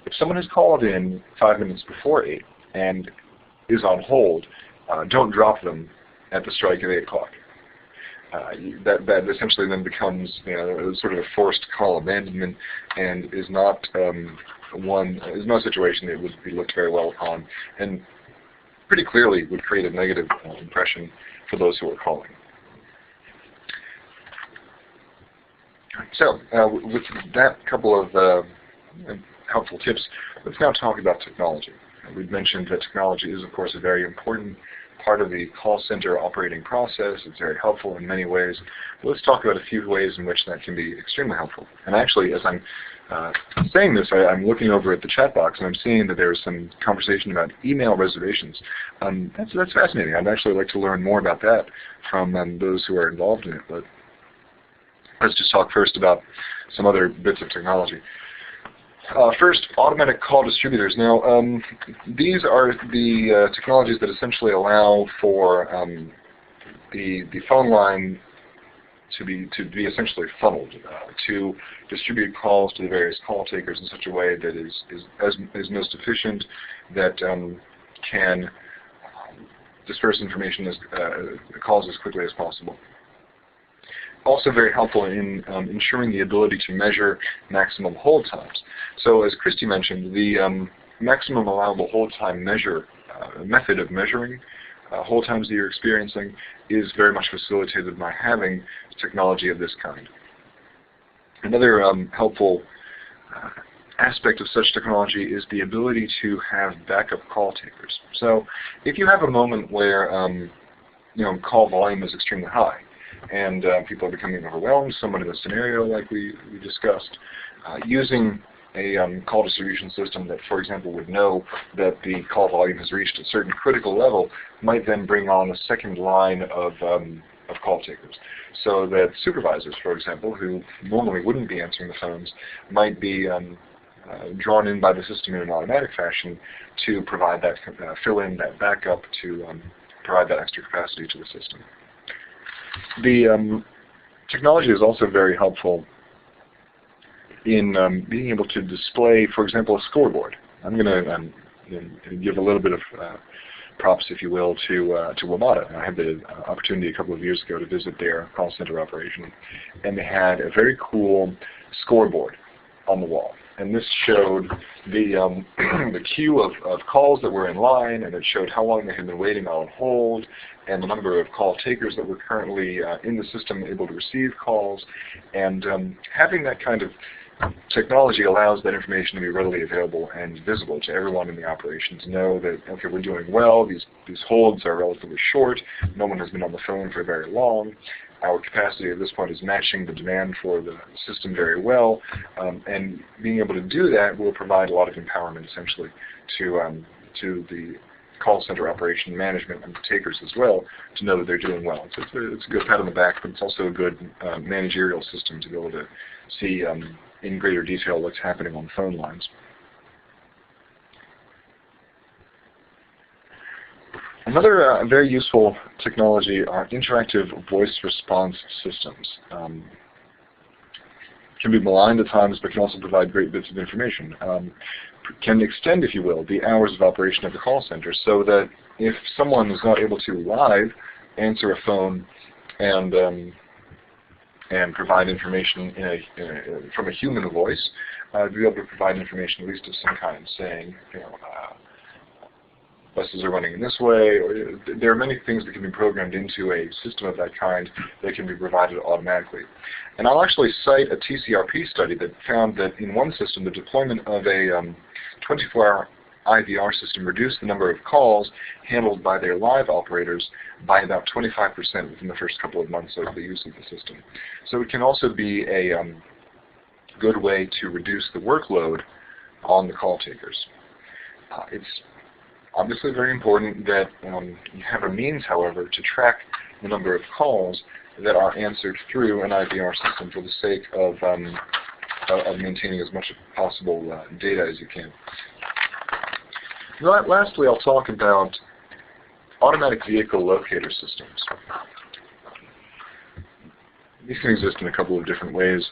If someone has called in 5 minutes before 8 and is on hold, don't drop them at the strike of 8 o'clock. That essentially then becomes sort of a forced call abandonment, and is not a situation that would be looked very well upon, and pretty clearly would create a negative impression for those who are calling. So with that couple of helpful tips, let's now talk about technology. We've mentioned that technology is, of course, a very important part of the call center operating process. It's very helpful in many ways. But let's talk about a few ways in which that can be extremely helpful. And actually, as I'm saying this, I'm looking over at the chat box, and I'm seeing that there's some conversation about email reservations. That's fascinating. I'd actually like to learn more about that from those who are involved in it. But let's just talk first about some other bits of technology. First, automatic call distributors. Now, these are the technologies that essentially allow for the phone line to be essentially funneled to distribute calls to the various call takers in such a way that is most efficient, that can disperse information calls as quickly as possible. Also very helpful in ensuring the ability to measure maximum hold times. So as Christy mentioned, the maximum allowable hold time method of measuring hold times that you're experiencing is very much facilitated by having technology of this kind. Another helpful aspect of such technology is the ability to have backup call takers. So if you have a moment where call volume is extremely high, and people are becoming overwhelmed, someone in a scenario like we discussed, using a call distribution system that, for example, would know that the call volume has reached a certain critical level might then bring on a second line of call takers. So that supervisors, for example, who normally wouldn't be answering the phones, might be drawn in by the system in an automatic fashion to provide that, fill in that backup, to provide that extra capacity to the system. The technology is also very helpful in being able to display, for example, a scoreboard. I'm going to give a little bit of props, if you will, to WMATA. I had the opportunity a couple of years ago to visit their call center operation, and they had a very cool scoreboard on the wall. And this showed the queue of calls that were in line, and it showed how long they had been waiting on hold, and the number of call takers that were currently in the system able to receive calls. And having that kind of technology allows that information to be readily available and visible to everyone in the operation, to know that, okay, we're doing well, these holds are relatively short, no one has been on the phone for very long, our capacity at this point is matching the demand for the system very well, and being able to do that will provide a lot of empowerment, essentially, to the call center operation management and the takers as well, to know that they're doing well. So it's a good pat on the back, but it's also a good managerial system to be able to see in greater detail what's happening on the phone lines. Another very useful technology are interactive voice response systems. Can be maligned at times, but can also provide great bits of information. Can extend, if you will, the hours of operation of the call center, so that if someone is not able to live answer a phone and provide information from a human voice, be able to provide information at least of some kind, saying, buses are running in this way, or there are many things that can be programmed into a system of that kind that can be provided automatically. And I'll actually cite a TCRP study that found that in one system, the deployment of a 24-hour IVR system reduced the number of calls handled by their live operators by about 25% within the first couple of months of the use of the system. So it can also be a good way to reduce the workload on the call takers. It's obviously very important that you have a means, however, to track the number of calls that are answered through an IVR system for the sake of maintaining as much as possible data as you can. Lastly, I'll talk about automatic vehicle locator systems. These can exist in a couple of different ways.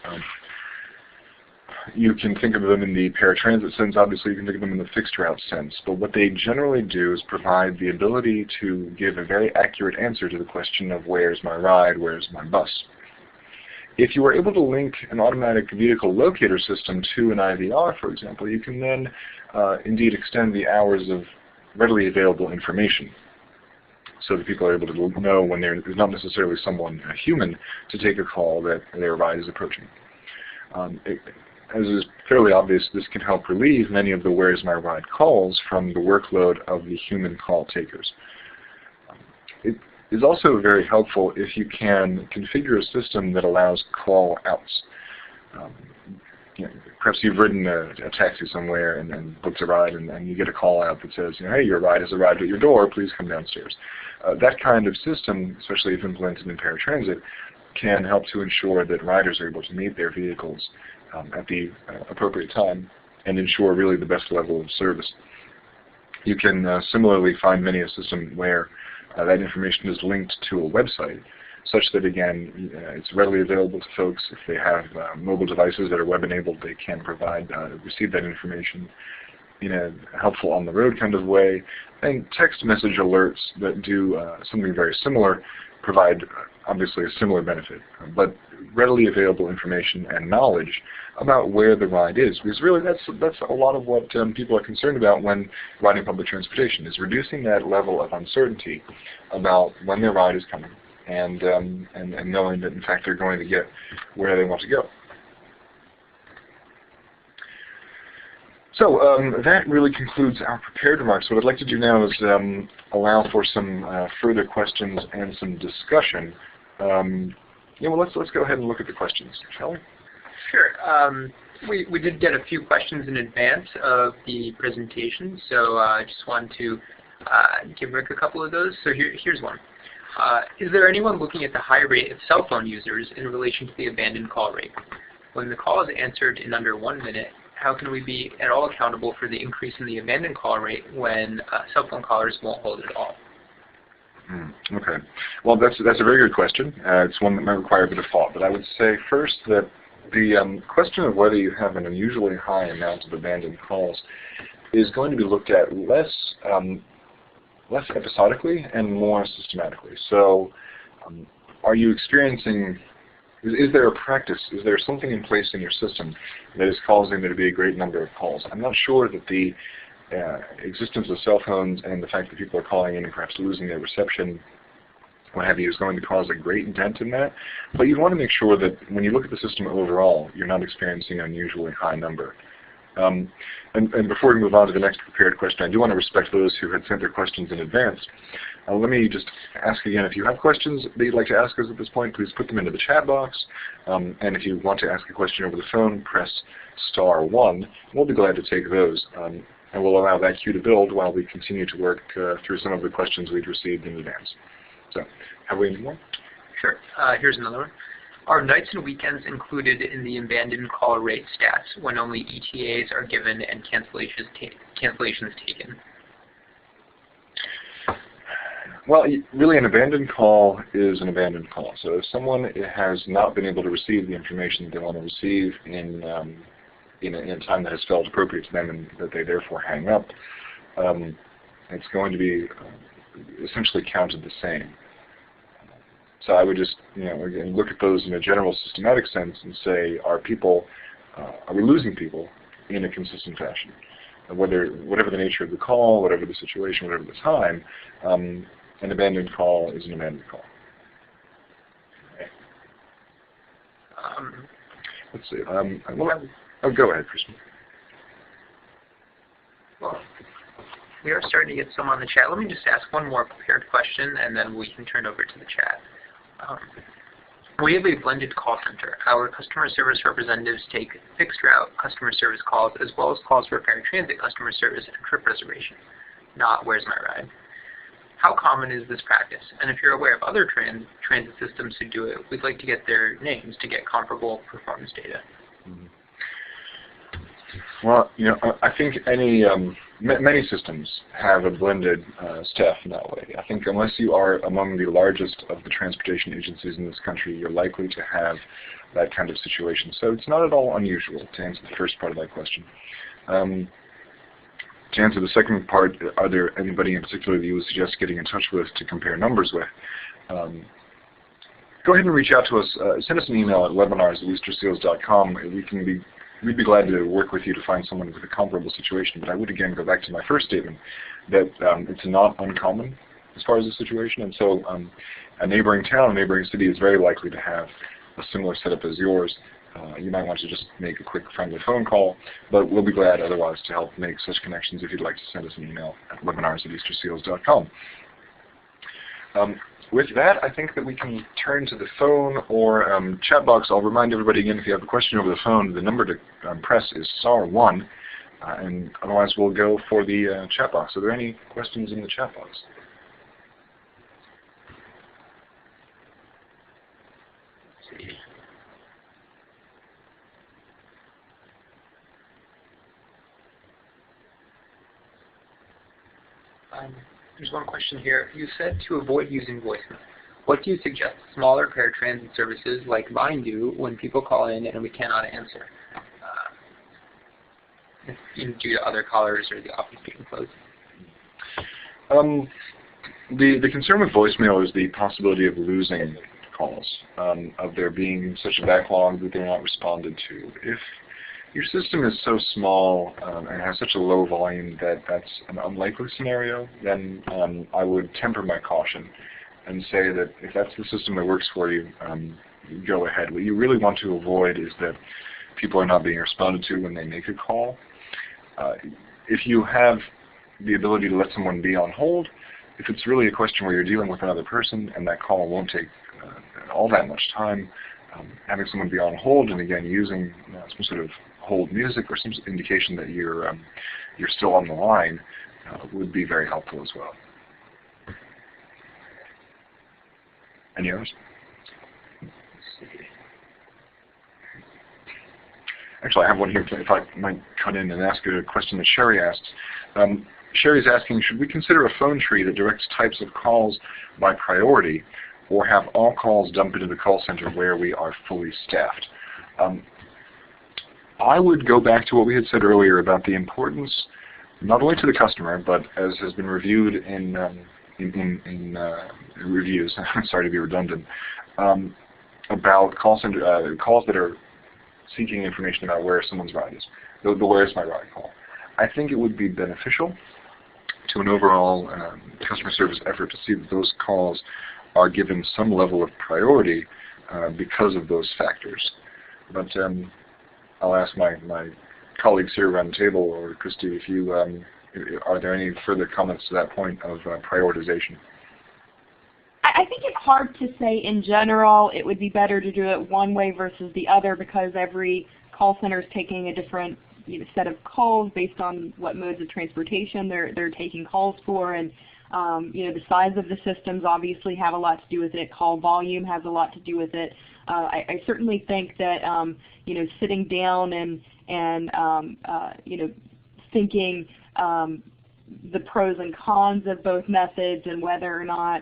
You can think of them in the paratransit sense. Obviously, you can think of them in the fixed route sense. But what they generally do is provide the ability to give a very accurate answer to the question of where's my ride, where's my bus. If you are able to link an automatic vehicle locator system to an IVR, for example, you can then indeed extend the hours of readily available information, so that people are able to know when there's not necessarily someone, a human, to take a call that their ride is approaching. as is fairly obvious, this can help relieve many of the "where's my ride" calls from the workload of the human call takers. It is also very helpful if you can configure a system that allows call outs. Perhaps you've ridden a taxi somewhere and booked a ride, and you get a call out that says, hey, your ride has arrived at your door, please come downstairs. That kind of system, especially if implemented in impaired transit, can help to ensure that riders are able to meet their vehicles at the appropriate time and ensure really the best level of service. You can similarly find many a system where that information is linked to a website, such that, again, it's readily available to folks. If they have mobile devices that are web-enabled, they can receive that information in a helpful on-the-road kind of way. And text message alerts that do something very similar provide, obviously, a similar benefit, but readily available information and knowledge about where the ride is. Because really, that's a lot of what people are concerned about when riding public transportation, is reducing that level of uncertainty about when their ride is coming. And knowing that, in fact, they're going to get where they want to go. So that really concludes our prepared remarks. What I'd like to do now is allow for some further questions and some discussion. Well, let's go ahead and look at the questions, shall we? Sure. We did get a few questions in advance of the presentation, so I just wanted to give Rick a couple of those. So here's one. Is there anyone looking at the high rate of cell phone users in relation to the abandoned call rate? When the call is answered in under 1 minute, how can we be at all accountable for the increase in the abandoned call rate when cell phone callers won't hold at all? Okay. Well, that's a very good question. It's one that might require a bit of thought. But I would say first that the question of whether you have an unusually high amount of abandoned calls is going to be looked at less episodically and more systematically. So are you experiencing, is there a practice, is there something in place in your system that is causing there to be a great number of calls? I'm not sure that the existence of cell phones and the fact that people are calling in and perhaps losing their reception, what have you, is going to cause a great dent in that. But you want to make sure that when you look at the system overall, you're not experiencing an unusually high number. And before we move on to the next prepared question, I do want to respect those who had sent their questions in advance. Let me just ask again, if you have questions that you'd like to ask us at this point, please put them into the chat box. And if you want to ask a question over the phone, press *1. We'll be glad to take those. And we'll allow that queue to build while we continue to work through some of the questions we've received in advance. So, have we any more? Sure. Here's another one. Are nights and weekends included in the abandoned call rate stats when only ETAs are given and cancellations taken? Well, really an abandoned call is an abandoned call. So if someone has not been able to receive the information that they want to receive in a time that has felt appropriate to them and that they therefore hang up, it's going to be essentially counted the same. So I would just, again, look at those in a general systematic sense and say, are we losing people in a consistent fashion? Whatever the nature of the call, whatever the situation, whatever the time, an abandoned call is an abandoned call. Okay. Let's see. Go ahead, Kristen. Well, we are starting to get some on the chat. Let me just ask one more prepared question, and then we can turn over to the chat. We have a blended call center. Our customer service representatives take fixed route customer service calls as well as calls for paratransit customer service and trip reservation, not where's my ride. How common is this practice? And if you're aware of other transit systems who do it, we'd like to get their names to get comparable performance data. Well, I think many systems have a blended staff in that way. I think unless you are among the largest of the transportation agencies in this country, you're likely to have that kind of situation. So it's not at all unusual, to answer the first part of that question. To answer the second part, are there anybody in particular that you would suggest getting in touch with to compare numbers with? Go ahead and reach out to us. Send us an email at webinars@easterseals.com. We'd be glad to work with you to find someone with a comparable situation. But I would again go back to my first statement that it's not uncommon as far as the situation. And so a neighboring town, a neighboring city is very likely to have a similar setup as yours. You might want to just make a quick friendly phone call, but we'll be glad otherwise to help make such connections if you'd like to send us an email at webinars@easterseals.com. With that, I think that we can turn to the phone or chat box. I'll remind everybody again, if you have a question over the phone, the number to press is *1, and otherwise we'll go for the chat box. Are there any questions in the chat box? Let's see. There's one question here. You said to avoid using voicemail. What do you suggest smaller paratransit services like mine do when people call in and we cannot answer? Due to other callers or the office being closed? The concern with voicemail is the possibility of losing calls, of there being such a backlog that they're not responded to. If your system is so small and has such a low volume that that's an unlikely scenario, then I would temper my caution and say that if that's the system that works for you, go ahead. What you really want to avoid is that people are not being responded to when they make a call. If you have the ability to let someone be on hold, if it's really a question where you're dealing with another person and that call won't take all that much time, having someone be on hold and again using some sort of hold music or some indication that you're still on the line would be very helpful as well. Any others? Actually, I have one here if I might cut in and ask a question that Sherry asked. Sherry's asking, should we consider a phone tree that directs types of calls by priority or have all calls dumped into the call center where we are fully staffed? I would go back to what we had said earlier about the importance, not only to the customer, but as has been reviewed in reviews, sorry to be redundant, about call center calls that are seeking information about where someone's ride is, the where's my ride call. I think it would be beneficial to an overall customer service effort to see that those calls are given some level of priority because of those factors. But I'll ask my colleagues here around the table, or Christy, if you are there any further comments to that point of prioritization? I think it's hard to say in general it would be better to do it one way versus the other because every call center is taking a different set of calls based on what modes of transportation they're taking calls for, and the size of the systems obviously have a lot to do with it. Call volume has a lot to do with it. I certainly think that sitting down and thinking the pros and cons of both methods and whether or not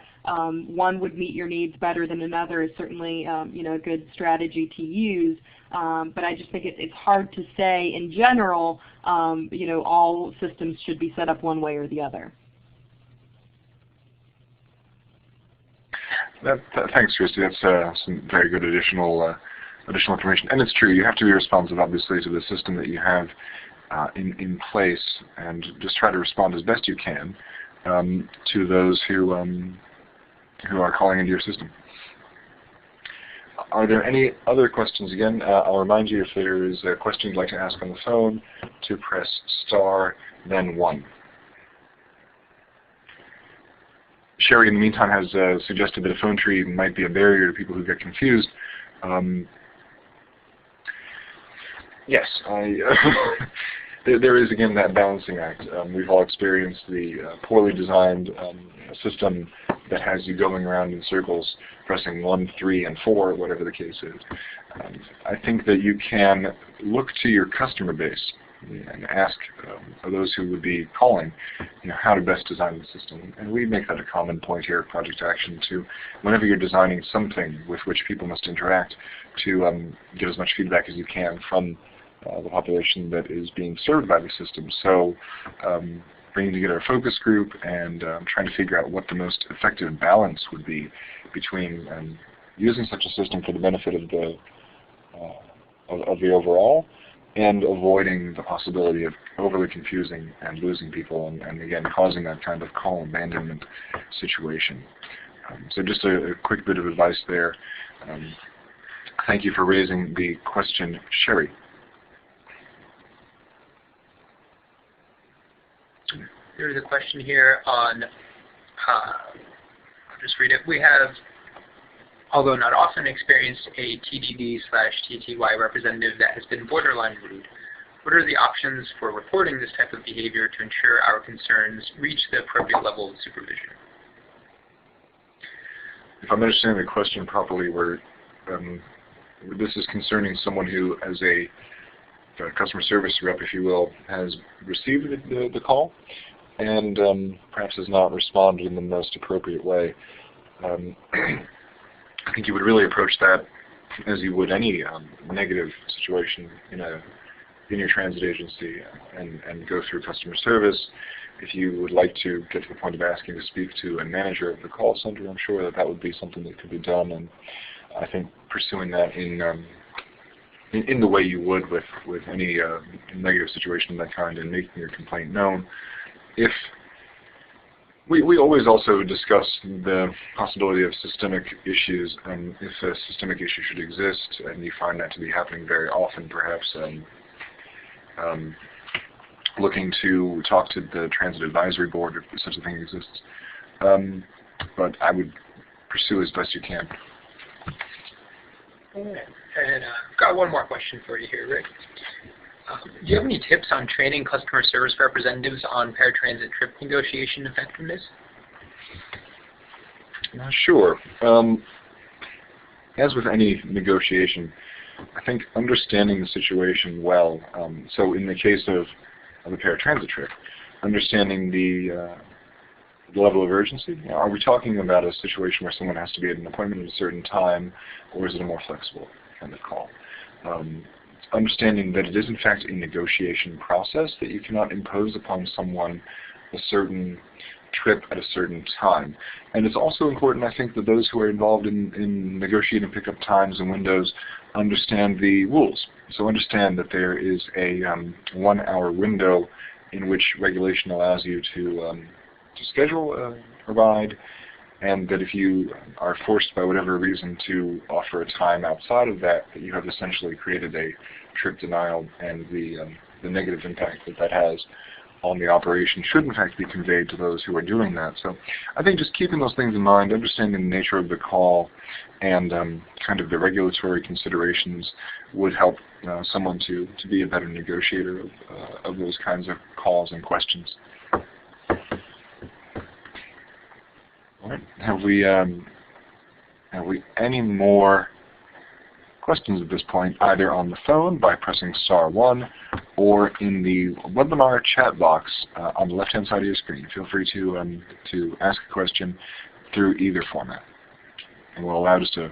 one would meet your needs better than another is certainly a good strategy to use. But I just think it's hard to say in general all systems should be set up one way or the other. Thanks, Christy. That's some very good additional information. And it's true, you have to be responsive, obviously, to the system that you have in place, and just try to respond as best you can to those who are calling into your system. Are there any other questions? Again, I'll remind you if there is a question you'd like to ask on the phone, to press star, then 1. Sherry, in the meantime, has suggested that a phone tree might be a barrier to people who get confused. Yes, there is, again, that balancing act. We've all experienced the poorly designed system that has you going around in circles, pressing 1, 3, and 4, whatever the case is. I think that you can look to your customer base and ask those who would be calling, how to best design the system. And we make that a common point here at Project Action to, whenever you're designing something with which people must interact, to get as much feedback as you can from the population that is being served by the system. So bringing together a focus group and trying to figure out what the most effective balance would be between using such a system for the benefit of the overall, and avoiding the possibility of overly confusing and losing people, and again, causing that kind of call abandonment situation. So just a quick bit of advice there. Thank you for raising the question, Sherry. There's a question here on, I'll just read it. We have, although not often, experienced a TDD/TTY representative that has been borderline rude. What are the options for reporting this type of behavior to ensure our concerns reach the appropriate level of supervision? If I'm understanding the question properly, this is concerning someone who, as a customer service rep, if you will, has received the call and perhaps has not responded in the most appropriate way. I think you would really approach that as you would any negative situation in your transit agency and go through customer service. If you would like to get to the point of asking to speak to a manager of the call center, I'm sure that would be something that could be done, and I think pursuing that in the way you would with any negative situation of that kind and making your complaint known. If we always also discuss the possibility of systemic issues, and if a systemic issue should exist and you find that to be happening very often, perhaps looking to talk to the Transit Advisory Board if such a thing exists. But I would pursue as best you can. And I've got one more question for you here, Rick. Do you have any tips on training customer service representatives on paratransit trip negotiation effectiveness? Sure. As with any negotiation, I think understanding the situation well. So in the case of a paratransit trip, understanding the level of urgency. Are we talking about a situation where someone has to be at an appointment at a certain time, or is it a more flexible kind of call? Understanding that it is in fact a negotiation process, that you cannot impose upon someone a certain trip at a certain time. And it's also important, I think, that those who are involved in negotiating pickup times and windows understand the rules. So understand that there is a 1 hour window in which regulation allows you to schedule a ride, and that if you are forced by whatever reason to offer a time outside of that, that you have essentially created a trip denial, and the negative impact that has on the operation should in fact be conveyed to those who are doing that. So I think just keeping those things in mind, understanding the nature of the call and kind of the regulatory considerations would help someone to be a better negotiator of those kinds of calls and questions. All right. Have we any more questions at this point, either on the phone by pressing *1 or in the webinar chat box on the left-hand side of your screen? Feel free to ask a question through either format. And we'll allow just a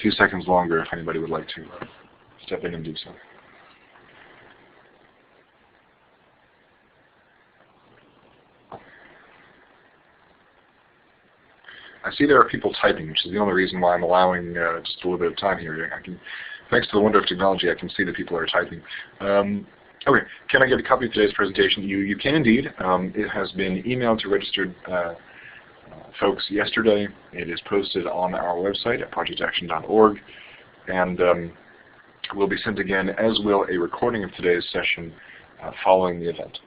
few seconds longer if anybody would like to step in and do so. I see there are people typing, which is the only reason why I'm allowing just a little bit of time here. Thanks to the wonder of technology, I can see that people are typing. Okay, can I get a copy of today's presentation? You can indeed. It has been emailed to registered folks yesterday. It is posted on our website at projectaction.org, and will be sent again, as will a recording of today's session following the event.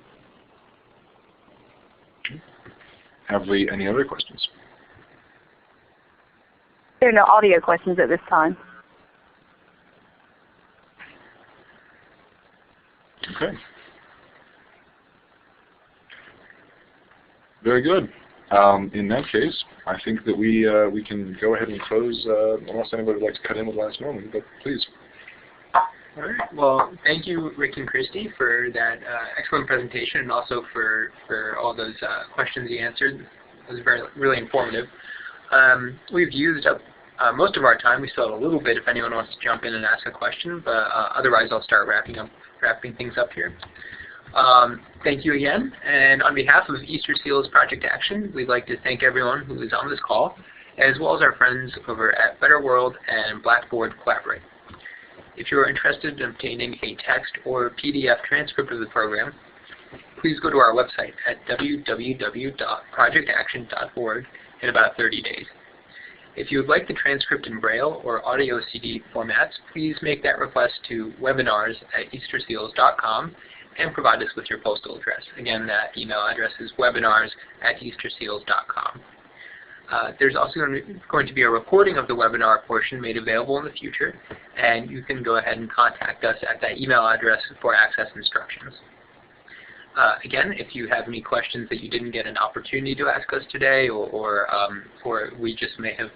Have we any other questions? There are no audio questions at this time. Okay. Very good. In that case, I think that we can go ahead and close, unless anybody would like to cut in with the last moment, but please. All right. Well, thank you, Rick and Christy, for that excellent presentation, and also for all those questions you answered. It was really informative. We've used up most of our time. We still have a little bit if anyone wants to jump in and ask a question, but otherwise I'll start wrapping things up here. Thank you again, and on behalf of Easter Seals Project Action, we'd like to thank everyone who is on this call, as well as our friends over at Better World and Blackboard Collaborate. If you are interested in obtaining a text or PDF transcript of the program, please go to our website at www.projectaction.org in about 30 days. If you would like the transcript in Braille or audio CD formats, please make that request to webinars@easterseals.com and provide us with your postal address. Again, that email address is webinars@easterseals.com. There's also going to be a recording of the webinar portion made available in the future, and you can go ahead and contact us at that email address for access instructions. Again, if you have any questions that you didn't get an opportunity to ask us today, or we just may have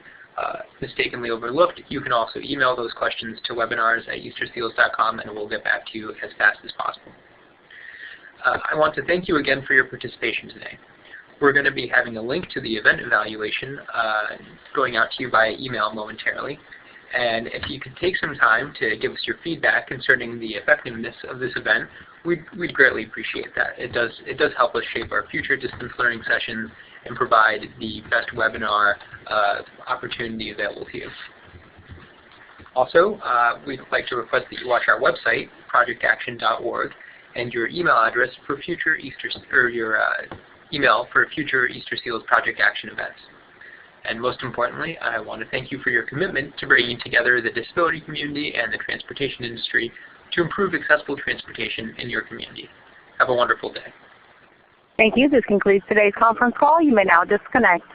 mistakenly overlooked, you can also email those questions to webinars@easterseals.com, and we'll get back to you as fast as possible. I want to thank you again for your participation today. We're going to be having a link to the event evaluation going out to you via email momentarily. And if you could take some time to give us your feedback concerning the effectiveness of this event, we'd greatly appreciate that. It does help us shape our future distance learning sessions and provide the best webinar opportunity available to you. Also, we'd like to request that you watch our website, projectaction.org, and your email address for future email for future Easter Seals Project Action events. And most importantly, I want to thank you for your commitment to bringing together the disability community and the transportation industry to improve accessible transportation in your community. Have a wonderful day. Thank you. This concludes today's conference call. You may now disconnect.